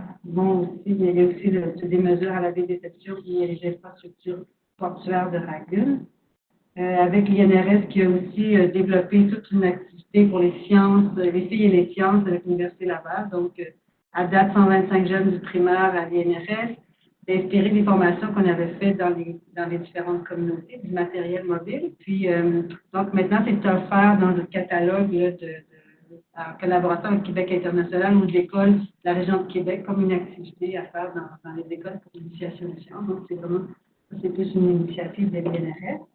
il y a aussi des mesures à la déception, il y a les infrastructures portuaires de Raglan. Avec l'INRS qui a aussi développé toute une activité pour les sciences, les filles et les sciences avec l'Université Laval. Donc, à date, 125 jeunes du primaire à l'INRS, d'inspirer des formations qu'on avait faites dans les différentes communautés, du matériel mobile. Puis, donc maintenant, c'est offert dans notre catalogue là, en collaboration avec Québec International ou l'école de la région de Québec comme une activité à faire dans les écoles pour l'initiation des sciences. Donc, c'est plus une initiative de l'INRS.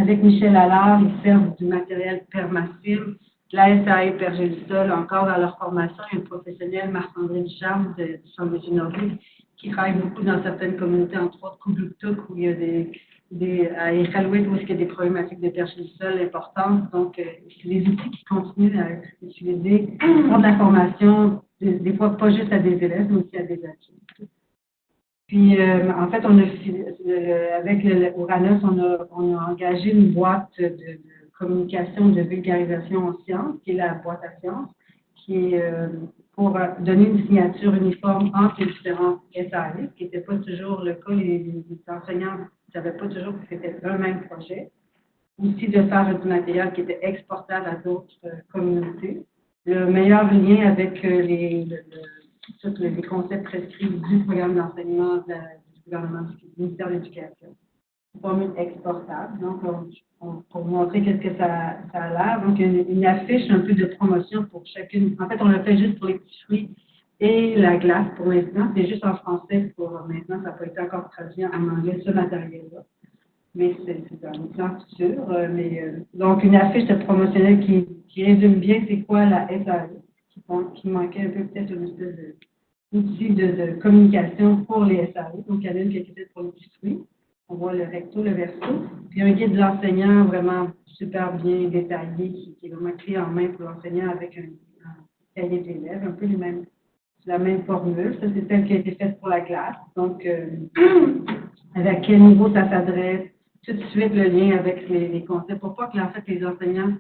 Avec Michel Allard, ils servent du matériel permassile, de la SAE Pergélisol, encore dans leur formation. Il y a un professionnel, Marc-André Ducharme, du Centre des Nordiques, qui travaille beaucoup dans certaines communautés, entre autres Koubloutok, où il y a à Iqaluit, où il y a des problématiques de pergélisol importantes. Donc, c'est des outils qui continuent à être utilisés pour de la formation, des fois pas juste à des élèves, mais aussi à des adultes. Puis, en fait, avec l'Ouranos, on a engagé une boîte de communication, de vulgarisation en sciences, qui est la boîte à sciences, qui est pour donner une signature uniforme entre les différents SAE, ce qui n'était pas toujours le cas. Les enseignants ne savaient pas toujours que c'était un même projet. Aussi de faire du matériel qui était exportable à d'autres communautés. Le meilleur lien avec tous les concepts prescrits du programme d'enseignement du gouvernement du ministère de l'Éducation. Formule exportable. Donc, pour vous montrer qu'est-ce que ça a l'air. Donc, une affiche un peu de promotion pour chacune. En fait, on l'a fait juste pour les petits fruits et la glace pour l'instant. C'est juste en français pour maintenant. Ça n'a pas été encore traduit en anglais, ce matériel-là. Mais c'est dans le plan futur. Donc, une affiche de promotionnelle qui résume bien c'est quoi la SAE, qui manquait un peu peut-être une espèce d'outil de communication pour les SAE. Donc, il y en a une qui est faite pour les petits fruits. On voit le recto, le verso. Puis un guide de l'enseignant vraiment super bien détaillé, qui est vraiment clé en main pour l'enseignant avec un cahier d'élèves, un peu la même formule. Ça, c'est celle qui a été faite pour la classe. Donc, à quel niveau ça s'adresse, tout de suite le lien avec les concepts, pour pas que en fait, les enseignants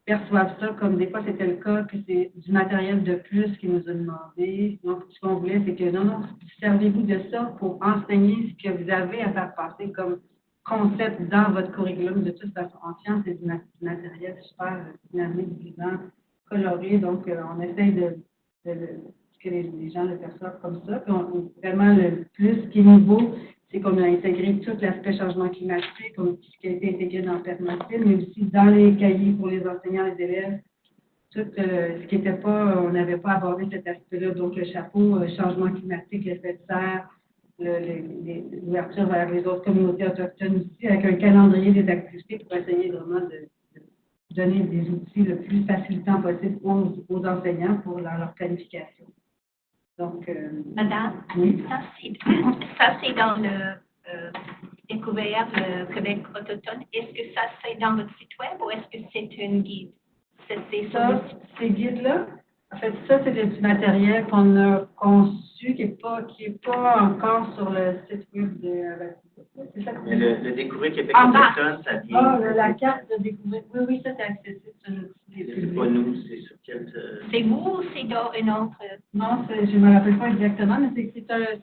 perçoivent ça comme des fois c'était le cas, que c'est du matériel de plus qu'ils nous ont demandé. Donc, ce qu'on voulait, c'est que non, servez-vous de ça pour enseigner ce que vous avez à faire passer comme concept dans votre curriculum. De toute façon, en sciences, c'est du matériel super dynamique, vivant, coloré. Donc, on essaye que les gens le perçoivent comme ça. Puis vraiment, le plus qui est nouveau, c'est qu'on a intégré tout l'aspect changement climatique, ce qui a été intégré dans le permassile, mais aussi dans les cahiers pour les enseignants, les élèves, tout ce qui n'était pas, on n'avait pas abordé cet aspect-là. Donc, le chapeau, changement climatique, l'effet de serre, l'ouverture vers les autres communautés autochtones aussi, avec un calendrier des activités pour essayer vraiment de donner des outils le plus facilitant possible aux enseignants pour leur planification. Donc, Madame, oui. ça c'est dans le découvert le Québec autochtone. Est-ce que ça, c'est dans votre site web ou est-ce que c'est un guide? C'est sur le Ça, site. ces guides-là, en fait, ça, c'est du matériel qu'on a conçu, qui est pas encore sur le site web de c'est ça que Mais le Découvrir Québec En bas. autochtone, ça vient. la carte de découvrir. Oui, ça, c'est accessible sur le site. C'est pas nous, c'est sur quel. C'est vous ou c'est dans une autre? Non, je ne me rappelle pas exactement, mais c'est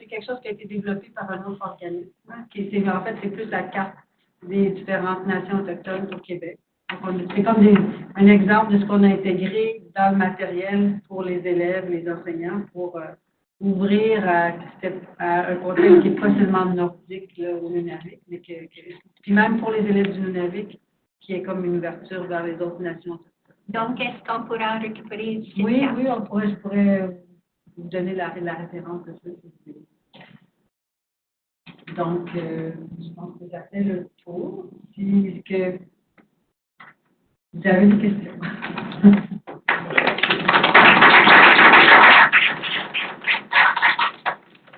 quelque chose qui a été développé par un autre organisme. Hein, en fait, c'est plus la carte des différentes nations autochtones au Québec. C'est comme un exemple de ce qu'on a intégré dans le matériel pour les élèves, les enseignants, pour ouvrir à un contexte qui n'est pas seulement nordique là, au Nunavik, mais puis même pour les élèves du Nunavik, qui est comme une ouverture vers les autres nations. Donc, est-ce qu'on pourra récupérer cette Oui, carte? oui, je pourrais vous donner la référence de ça. Donc, je pense que ça fait le tour. Si que vous avez des questions.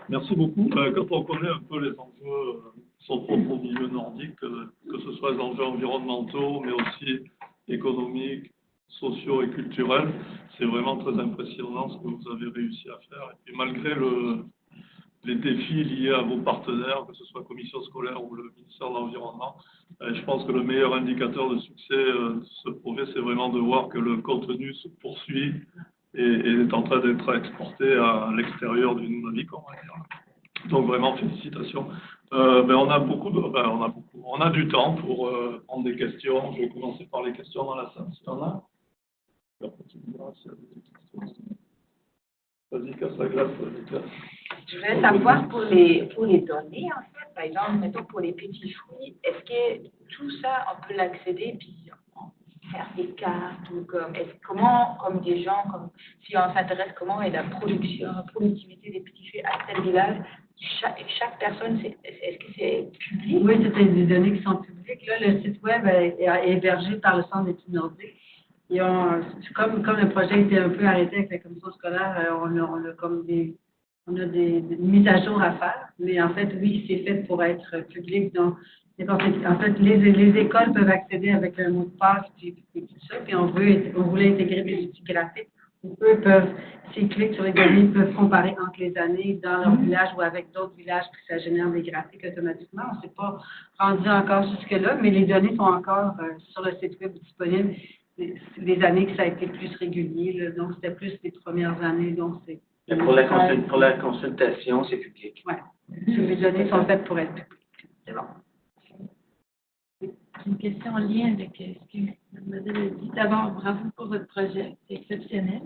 Merci beaucoup. Quand on connaît un peu les enjeux sont propres au milieu nordique, que ce soit les enjeux environnementaux, mais aussi économiques, sociaux et culturels, c'est vraiment très impressionnant ce que vous avez réussi à faire. Et puis malgré les défis liés à vos partenaires, que ce soit la commission scolaire ou le ministère de l'Environnement, je pense que le meilleur indicateur de succès de ce projet, c'est vraiment de voir que le contenu se poursuit et est en train d'être exporté à l'extérieur du Nunavik, on va dire. Donc vraiment, félicitations. On a du temps pour prendre des questions. Je vais commencer par les questions dans la salle. S'il y en a. Vas-y, casse la glace. Je voudrais savoir pour les données, en fait, par exemple, mettons pour les petits fruits, est-ce que tout ça, on peut l'accéder puis faire des cartes ou comment, comme des gens, comme si on s'intéresse comment est la productivité des petits fruits à tel village, chaque personne, est-ce que c'est public? Oui, c'est des données qui sont publiques. Là, le site web est hébergé par le Centre d'études nordiques. Comme le projet était un peu arrêté avec la commission scolaire, on a des mises à jour à faire, mais en fait, oui, c'est fait pour être public. Donc, en fait, les écoles peuvent accéder avec un mot de passe et tout ça, puis on voulait intégrer des outils graphiques où eux peuvent, s'ils cliquent sur les données, ils peuvent comparer entre les années dans leur village ou avec d'autres villages, puis ça génère des graphiques automatiquement. On ne s'est pas rendu encore jusque-là, mais les données sont encore sur le site web disponibles. Les années que ça a été plus régulier, là, donc c'était plus les premières années, donc c'est... Pour la consultation, c'est public. Oui, les données sont faites pour être publiques. C'est bon. J'ai une question en lien avec ce que mademoiselle a dit. D'abord, bravo pour votre projet, c'est exceptionnel.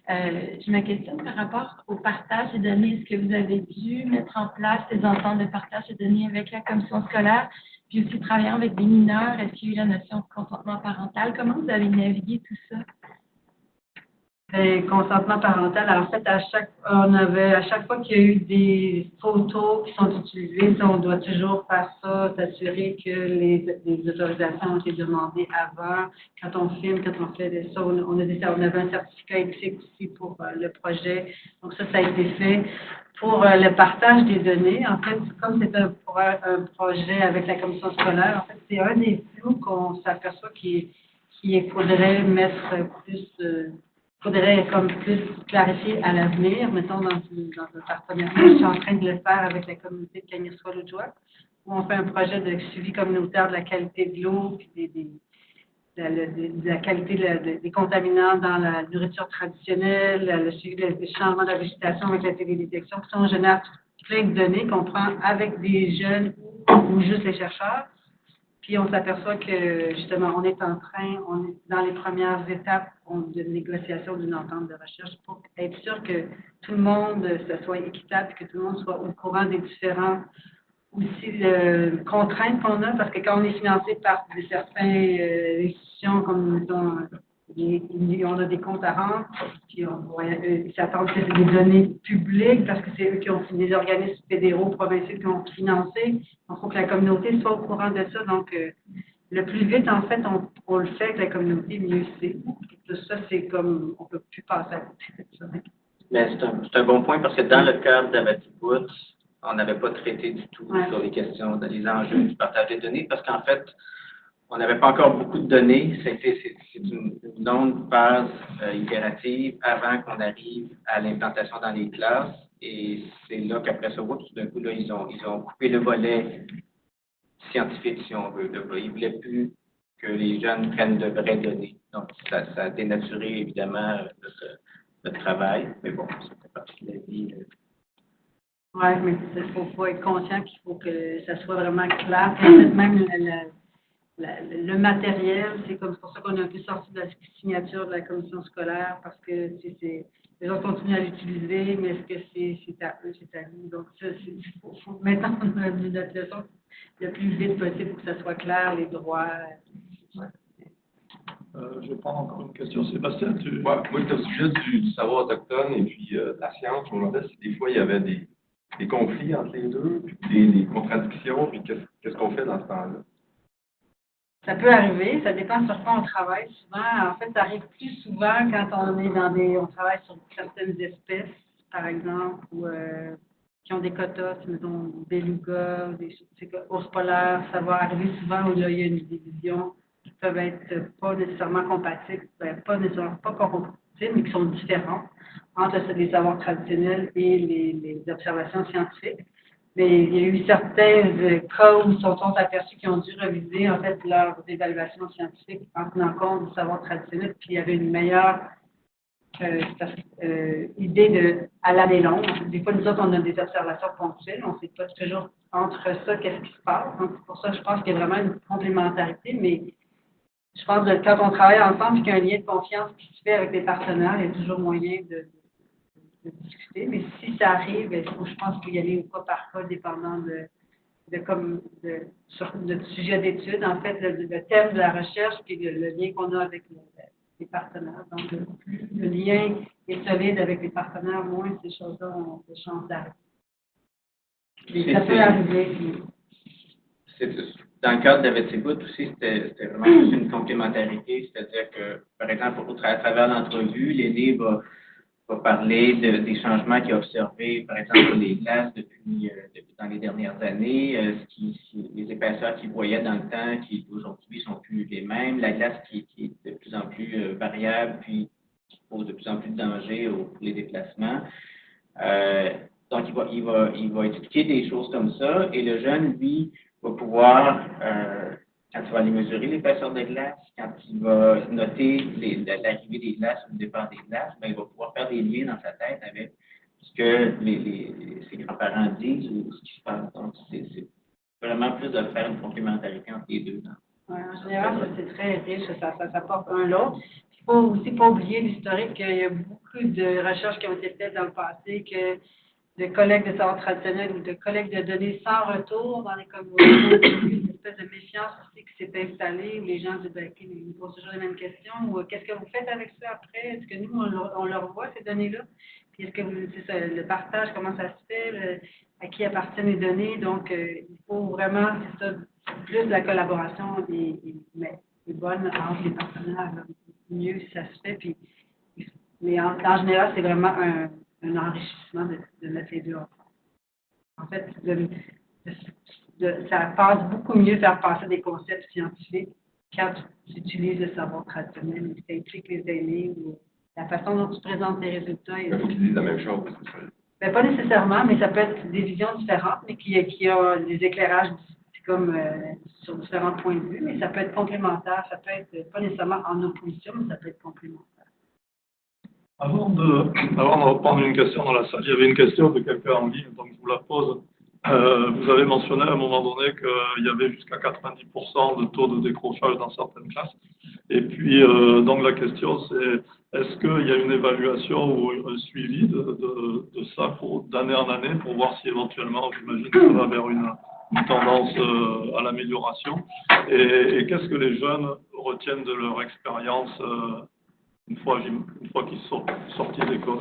Je me questionne par rapport au partage des données. Est-ce que vous avez dû mettre en place des ententes de partage de données avec la commission scolaire, puis aussi travaillant avec des mineurs? Est-ce qu'il y a eu la notion de consentement parental? Comment vous avez navigué tout ça? Consentement parental, en fait, à chaque fois qu'il y a eu des photos qui sont utilisées, on doit toujours faire ça, s'assurer que les autorisations ont été demandées avant, quand on filme, quand on fait ça, on avait un certificat éthique aussi pour le projet, donc ça a été fait. Pour le partage des données, en fait, comme c'est un projet avec la commission scolaire, en fait, c'est un des flous qu'on s'aperçoit qu'il faudrait mettre plus... faudrait comme plus clarifier à l'avenir, mettons dans un partenariat. Je suis en train de le faire avec la communauté de Kanyaswa-Lujua, où on fait un projet de suivi communautaire de la qualité de l'eau, puis de la qualité des contaminants dans la nourriture traditionnelle, le suivi des changements de la végétation avec la télédétection. Puis on génère plein de données qu'on prend avec des jeunes ou juste les chercheurs. Puis on s'aperçoit que, justement, on est dans les premières étapes de négociation d'une entente de recherche pour être sûr que tout le monde, ça soit équitable, que tout le monde soit au courant des différents aussi contraintes qu'on a, parce que quand on est financé par certaines institutions, comme disons, on a des comptes à rendre, puis ils s'attendent que c'est des données publiques, parce que c'est eux qui ont des organismes fédéraux, provinciaux qui ont financé. Donc, il faut que la communauté soit au courant de ça. Donc, le plus vite, en fait, on le fait avec la communauté, mieux c'est. Tout ça, c'est comme, on ne peut plus passer à côté de ça. Mais c'est un bon point parce que dans le cadre d'Avatiput, on n'avait pas traité du tout sur les questions, les enjeux du partage des données, parce qu'en fait, on n'avait pas encore beaucoup de données. C'est une longue phase itérative avant qu'on arrive à l'implantation dans les classes. Et c'est là qu'après ça, tout d'un coup, là, ils ont coupé le volet scientifique, si on veut. Ils ne voulaient plus que les jeunes prennent de vraies données. Donc, ça a dénaturé, évidemment, notre travail. Mais bon, ça fait partie de la vie. Oui, mais il faut être conscient qu'il faut que ça soit vraiment clair. Peut-être même le matériel, c'est pour ça qu'on a un peu sorti de la signature de la commission scolaire, parce que les autres continuent à l'utiliser, mais est-ce que c'est à eux, c'est à nous? Donc, ça, il faut maintenant notre leçon le plus vite possible pour que ça soit clair, les droits. Je vais prendre encore une question. Sébastien, tu... Ouais, moi, c'était au sujet du savoir autochtone et puis de la science. Je me demandais si des fois il y avait des conflits entre les deux, puis des contradictions, puis qu'est-ce qu'on fait dans ce temps-là? Ça peut arriver, ça dépend sur quoi on travaille souvent. En fait, ça arrive plus souvent quand on travaille sur certaines espèces, par exemple, ou qui ont des quotas, mettons, beluga, des ours polaires. Ça va arriver souvent où là, il y a une division qui peuvent être pas nécessairement compatibles, pas nécessairement pas compatibles, mais qui sont différentes entre les savoirs traditionnels et les observations scientifiques. Mais il y a eu certains cas où ils se sont aperçus qu'ils ont dû reviser en fait leurs évaluations scientifiques en tenant compte du savoir traditionnel, puis il y avait une meilleure idée à l'année longue. Des fois, nous autres, on a des observations ponctuelles, on ne sait pas toujours entre ça qu'est-ce qui se passe. Donc, c'est pour ça que je pense qu'il y a vraiment une complémentarité, mais je pense que quand on travaille ensemble et qu'il y a un lien de confiance qui se fait avec les partenaires, il y a toujours moyen de discuter, mais si ça arrive, je pense qu'il y a aller au cas par cas, dépendant du sujet d'étude, en fait, le thème de la recherche, puis le lien qu'on a avec les partenaires. Donc, plus le lien est solide avec les partenaires, moins ces choses-là ont des chances d'arriver. Ça peut arriver. Dans le cadre d'Avetibout aussi, c'était vraiment juste une complémentarité, c'est-à-dire que, par exemple, à travers l'entrevue, l'aîné va parler des changements qu'il a observés, par exemple, sur les glaces depuis dans les dernières années, les épaisseurs qu'il voyait dans le temps, qui aujourd'hui sont plus les mêmes, la glace qui est de plus en plus variable, puis qui pose de plus en plus de danger pour les déplacements. Donc, il va expliquer des choses comme ça, et le jeune, lui, va pouvoir, quand il va aller mesurer l'épaisseur de glace, quand il va noter l'arrivée des glaces ou le départ des glaces, ben, il va pouvoir faire des liens dans sa tête avec ce que ses grands-parents disent ou ce qui se passe. Donc, c'est vraiment plus de faire une complémentarité entre les deux. Ouais, en général, ça, c'est très riche, ça porte un l'autre. Il ne faut aussi pas oublier l'historique qu'il y a beaucoup de recherches qui ont été faites dans le passé, que de collecte de savoir traditionnel ou de collecte de données sans retour dans les communautés, une espèce de méfiance aussi qui s'est installée, où les gens disent, ils nous posent toujours les mêmes questions, ou qu'est-ce que vous faites avec ça après? Est-ce que nous, on leur voit ces données-là? Puis est-ce que c'est ça, le partage, comment ça se fait, à qui appartiennent les données? Donc, il faut vraiment, c'est ça, plus de la collaboration est bonne entre les partenaires, là, mieux ça se fait. Puis, mais en général, c'est vraiment un enrichissement de mettre les deux ensemble. En fait, ça passe beaucoup mieux faire passer des concepts scientifiques quand tu utilises le savoir traditionnel et que ça implique les aînés ou la façon dont tu présentes tes résultats. Il faut qu'ils disent la même chose. Ben, pas nécessairement, mais ça peut être des visions différentes, mais qui ont des éclairages comme sur différents points de vue, mais ça peut être complémentaire, ça peut être pas nécessairement en opposition, mais ça peut être complémentaire. Avant de reprendre une question dans la salle, il y avait une question de quelqu'un en ligne, donc je vous la pose. Vous avez mentionné à un moment donné qu'il y avait jusqu'à 90% de taux de décrochage dans certaines classes. Et puis, donc la question c'est, est-ce qu'il y a une évaluation ou un suivi de ça d'année en année pour voir si éventuellement, j'imagine que ça va vers une tendance à l'amélioration. Et qu'est-ce que les jeunes retiennent de leur expérience une fois qu'ils sont sortis d'école?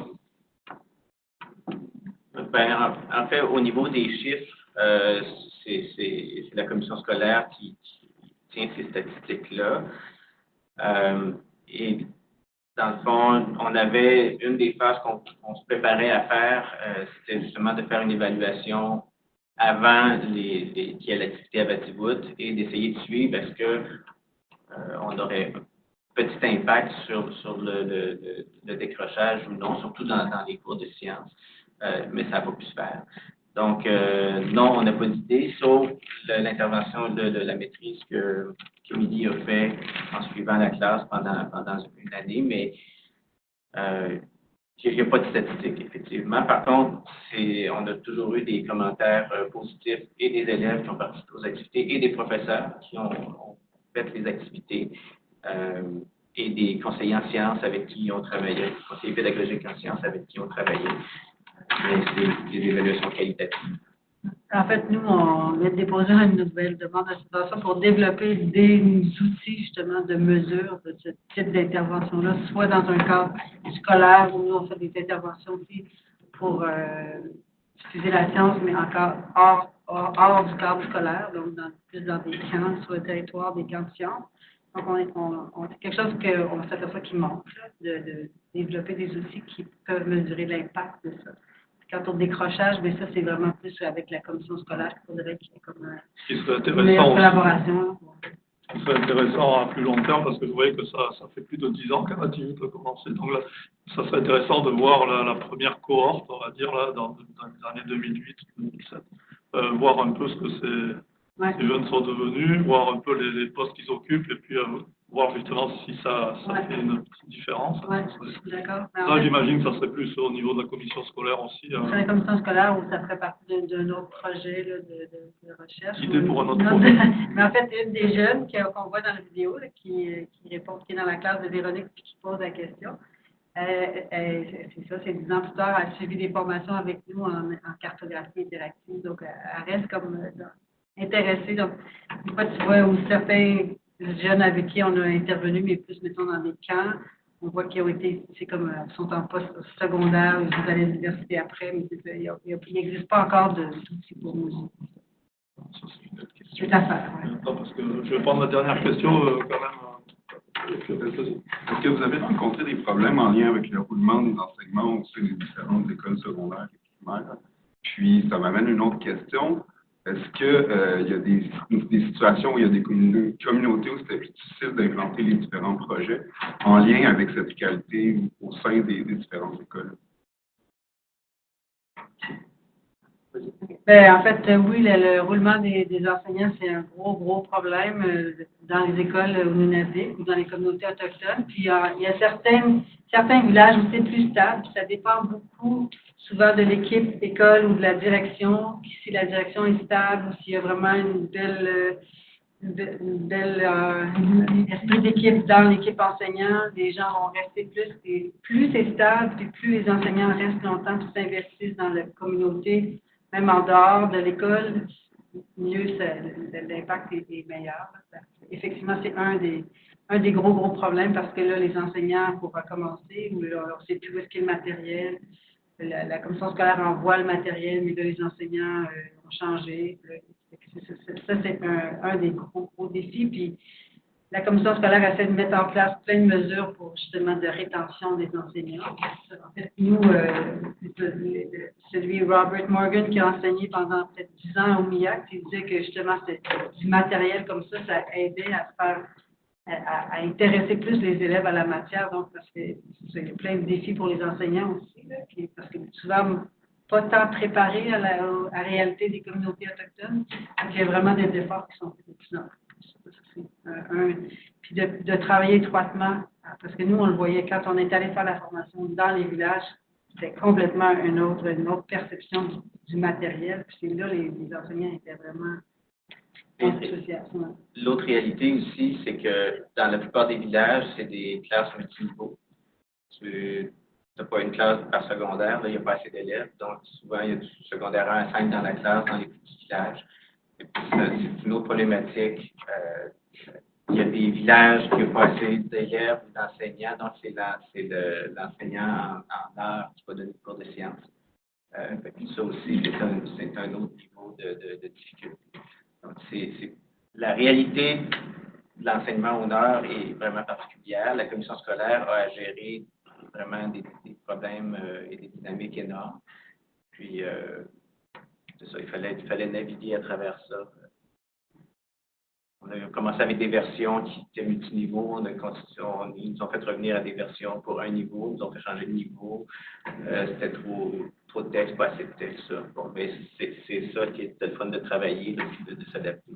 Ben, en fait, au niveau des chiffres, c'est la commission scolaire qui tient ces statistiques-là. Et dans le fond, on avait une des phases qu'on se préparait à faire, c'était justement de faire une évaluation avant qu'il y ait l'activité à Batibout et d'essayer de suivre est-ce que on aurait un petit impact sur le décrochage ou non, surtout dans les cours de sciences, mais ça n'a pas pu se faire. Donc, non, on n'a pas d'idée, sauf l'intervention de la maîtrise que Midi a fait en suivant la classe pendant une année, mais il n'y a pas de statistiques, effectivement. Par contre, on a toujours eu des commentaires positifs et des élèves qui ont participé aux activités et des professeurs qui ont fait les activités et des conseillers en sciences avec qui on travaillait, des conseillers pédagogiques en sciences avec qui on travaillait. C'est des évaluations qualitatives. En fait, nous, on vient de déposer une nouvelle demande de subvention pour développer des outils, justement, de mesure de ce type d'intervention-là, soit dans un cadre scolaire où nous, on fait des interventions aussi pour diffuser la science, mais encore hors du cadre scolaire, donc plus dans des camps, sur le territoire, des camps de sciences. Donc, c'est quelque chose qu'on s'aperçoit qui manque, là, de développer des outils qui peuvent mesurer l'impact de ça. Quant au décrochage, mais ça, c'est vraiment plus avec la commission scolaire qu'il faudrait qu'il y ait comme une meilleure collaboration. Ce qui serait intéressant à plus long terme, parce que vous voyez que ça fait plus de 10 ans qu'Anatimut a commencé. Donc là, ça serait intéressant de voir la première cohorte, on va dire, là, dans les années 2008-2017, voir un peu ce que ces jeunes sont devenus, voir un peu les postes qu'ils occupent, et puis voir justement si ça fait une petite différence. Oui, je suis d'accord. Là, j'imagine que ça serait plus au niveau de la commission scolaire aussi. C'est la commission scolaire où ça ferait partie d'un autre projet là, de recherche. Idée pour un autre projet. Mais en fait, une des jeunes qu'on voit dans la vidéo, là, qui répond, qui est dans la classe de Véronique et qui pose la question, c'est ça, c'est 10 ans plus tard, elle a suivi des formations avec nous en cartographie interactive. Donc, elle reste comme intéressée. Donc, des fois, tu vois, où certains jeunes avec qui on a intervenu, mais plus, mettons, dans des camps, on voit qu'ils ont été, c'est comme, sont en poste secondaire, ils vont à l'université après, mais il n'existe pas encore d'outils pour nous. Ça, c'est une autre question. C'est à faire, oui. Non, parce que je vais prendre la dernière question, quand même. Est-ce que vous avez rencontré des problèmes en lien avec le roulement des enseignements au sein des différentes écoles secondaires et primaires? Puis, ça m'amène une autre question. Est-ce qu'il y a des situations où il y a des communautés où c'était plus difficile d'implanter les différents projets en lien avec cette qualité au sein des différentes écoles? Ben, en fait, oui, le roulement des enseignants, c'est un gros problème dans les écoles au Nunavik ou dans les communautés autochtones. Puis, il y a certains villages où c'est plus stable. Ça dépend beaucoup, souvent, de l'équipe école ou de la direction. Si la direction est stable ou s'il y a vraiment une belle esprit d'équipe dans l'équipe enseignante, les gens vont rester plus. Et plus c'est stable, puis plus les enseignants restent longtemps, puis s'investissent dans la communauté, même en dehors de l'école, mieux l'impact est meilleur. Effectivement, c'est un des gros problèmes parce que là, les enseignants, pour recommencer, ou là, on ne sait plus où est-ce qu'est le matériel. La commission scolaire envoie le matériel, mais là, les enseignants ont changé. Ça, c'est un des gros défis. Puis, la commission scolaire essaie de mettre en place plein de mesures pour justement de rétention des enseignants. En fait, nous, celui Robert Morgan qui a enseigné pendant peut-être 10 ans au MIAC, il disait que justement, du matériel comme ça aidait à intéresser plus les élèves à la matière. Donc, parce que c'est plein de défis pour les enseignants aussi, là, parce que souvent, pas tant préparés à la réalité des communautés autochtones. Donc, il y a vraiment des efforts qui sont faits de plus en plus. Puis de travailler étroitement, parce que nous, on le voyait quand on est allé faire la formation dans les villages, c'était complètement une autre perception du matériel. Puis c'est là, les enseignants étaient vraiment enthousiastes. L'autre réalité aussi, c'est que dans la plupart des villages, c'est des classes multiniveaux. Tu n'as pas une classe par secondaire, là, il n'y a pas assez d'élèves, donc souvent il y a du secondaire 1 à 5 dans la classe, dans les petits villages. Et puis, c'est une autre problématique. Il y a des villages qui n'ont pas assez d'élèves ou d'enseignants, donc c'est l'enseignant en art qui va donner le cours de sciences. Ça aussi, c'est un autre niveau de difficulté. Donc, la réalité de l'enseignement aux heures est vraiment particulière. La commission scolaire a à gérer vraiment des problèmes et des dynamiques énormes. Puis, c'est ça, il fallait naviguer à travers ça. On a commencé avec des versions qui étaient multiniveaux, ils nous ont fait revenir à des versions pour un niveau, ils nous ont fait changer de niveau, c'était trop de texte, pas assez de texte, ça. Bon, mais c'est ça qui était le fun de travailler, de s'adapter.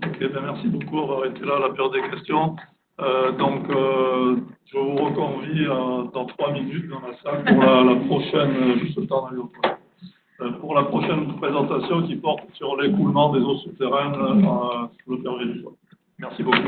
Ok, ben merci beaucoup, on va arrêter là la période des questions. Je vous reconvie dans 3 minutes dans la salle pour la prochaine, juste le temps d'aller au toilette. Pour la prochaine présentation qui porte sur l'écoulement des eaux souterraines sous le pergé du sol. Merci beaucoup.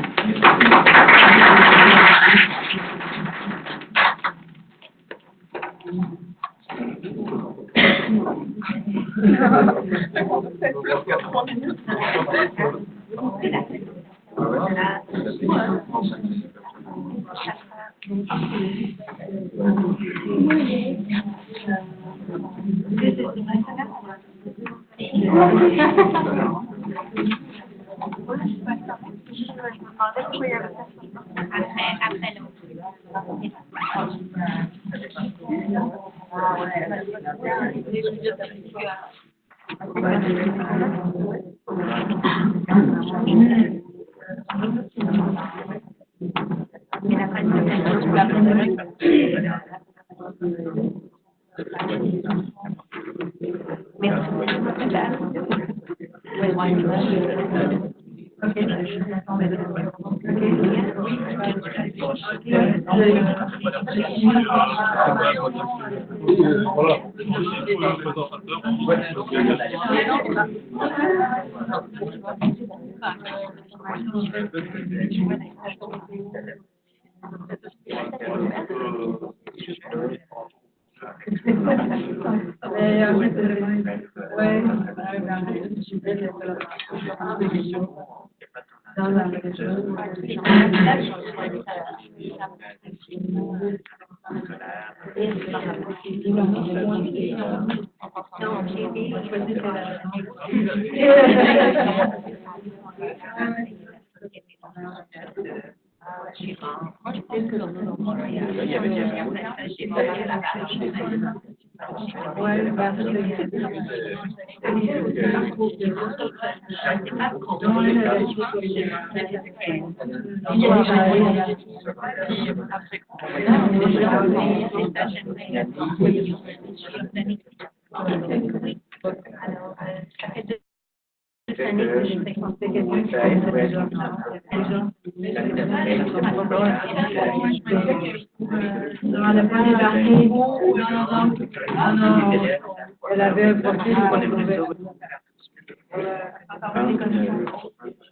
Elle avait un profil.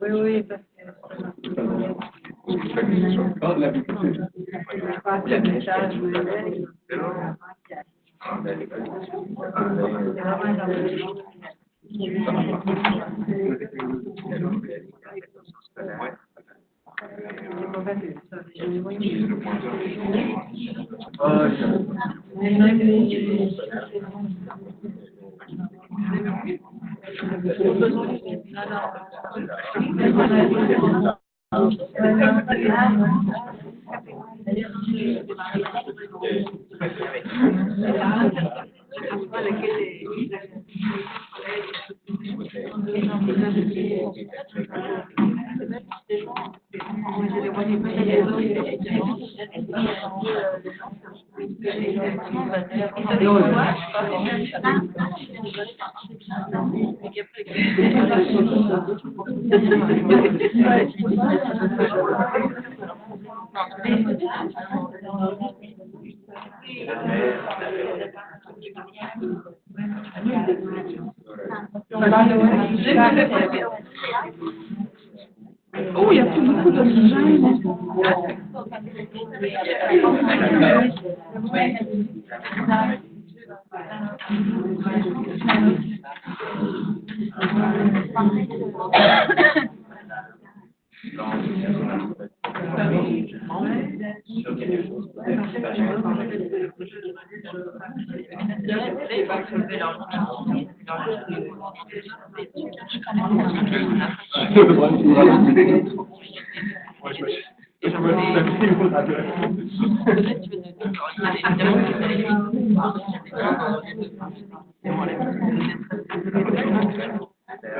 Oui, parce Oh, il y a plus beaucoup d'oxygène.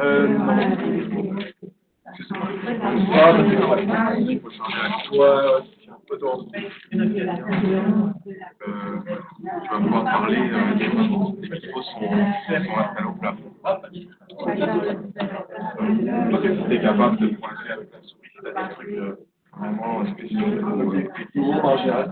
Non. Ah, mais c'est quoi? Il faut changer la clé. Ouais, peut tu vas pouvoir parler des micros sont installés au plafond. Tu es capable de pointer avec la souris, tu as des trucs vraiment spéciaux pour en général.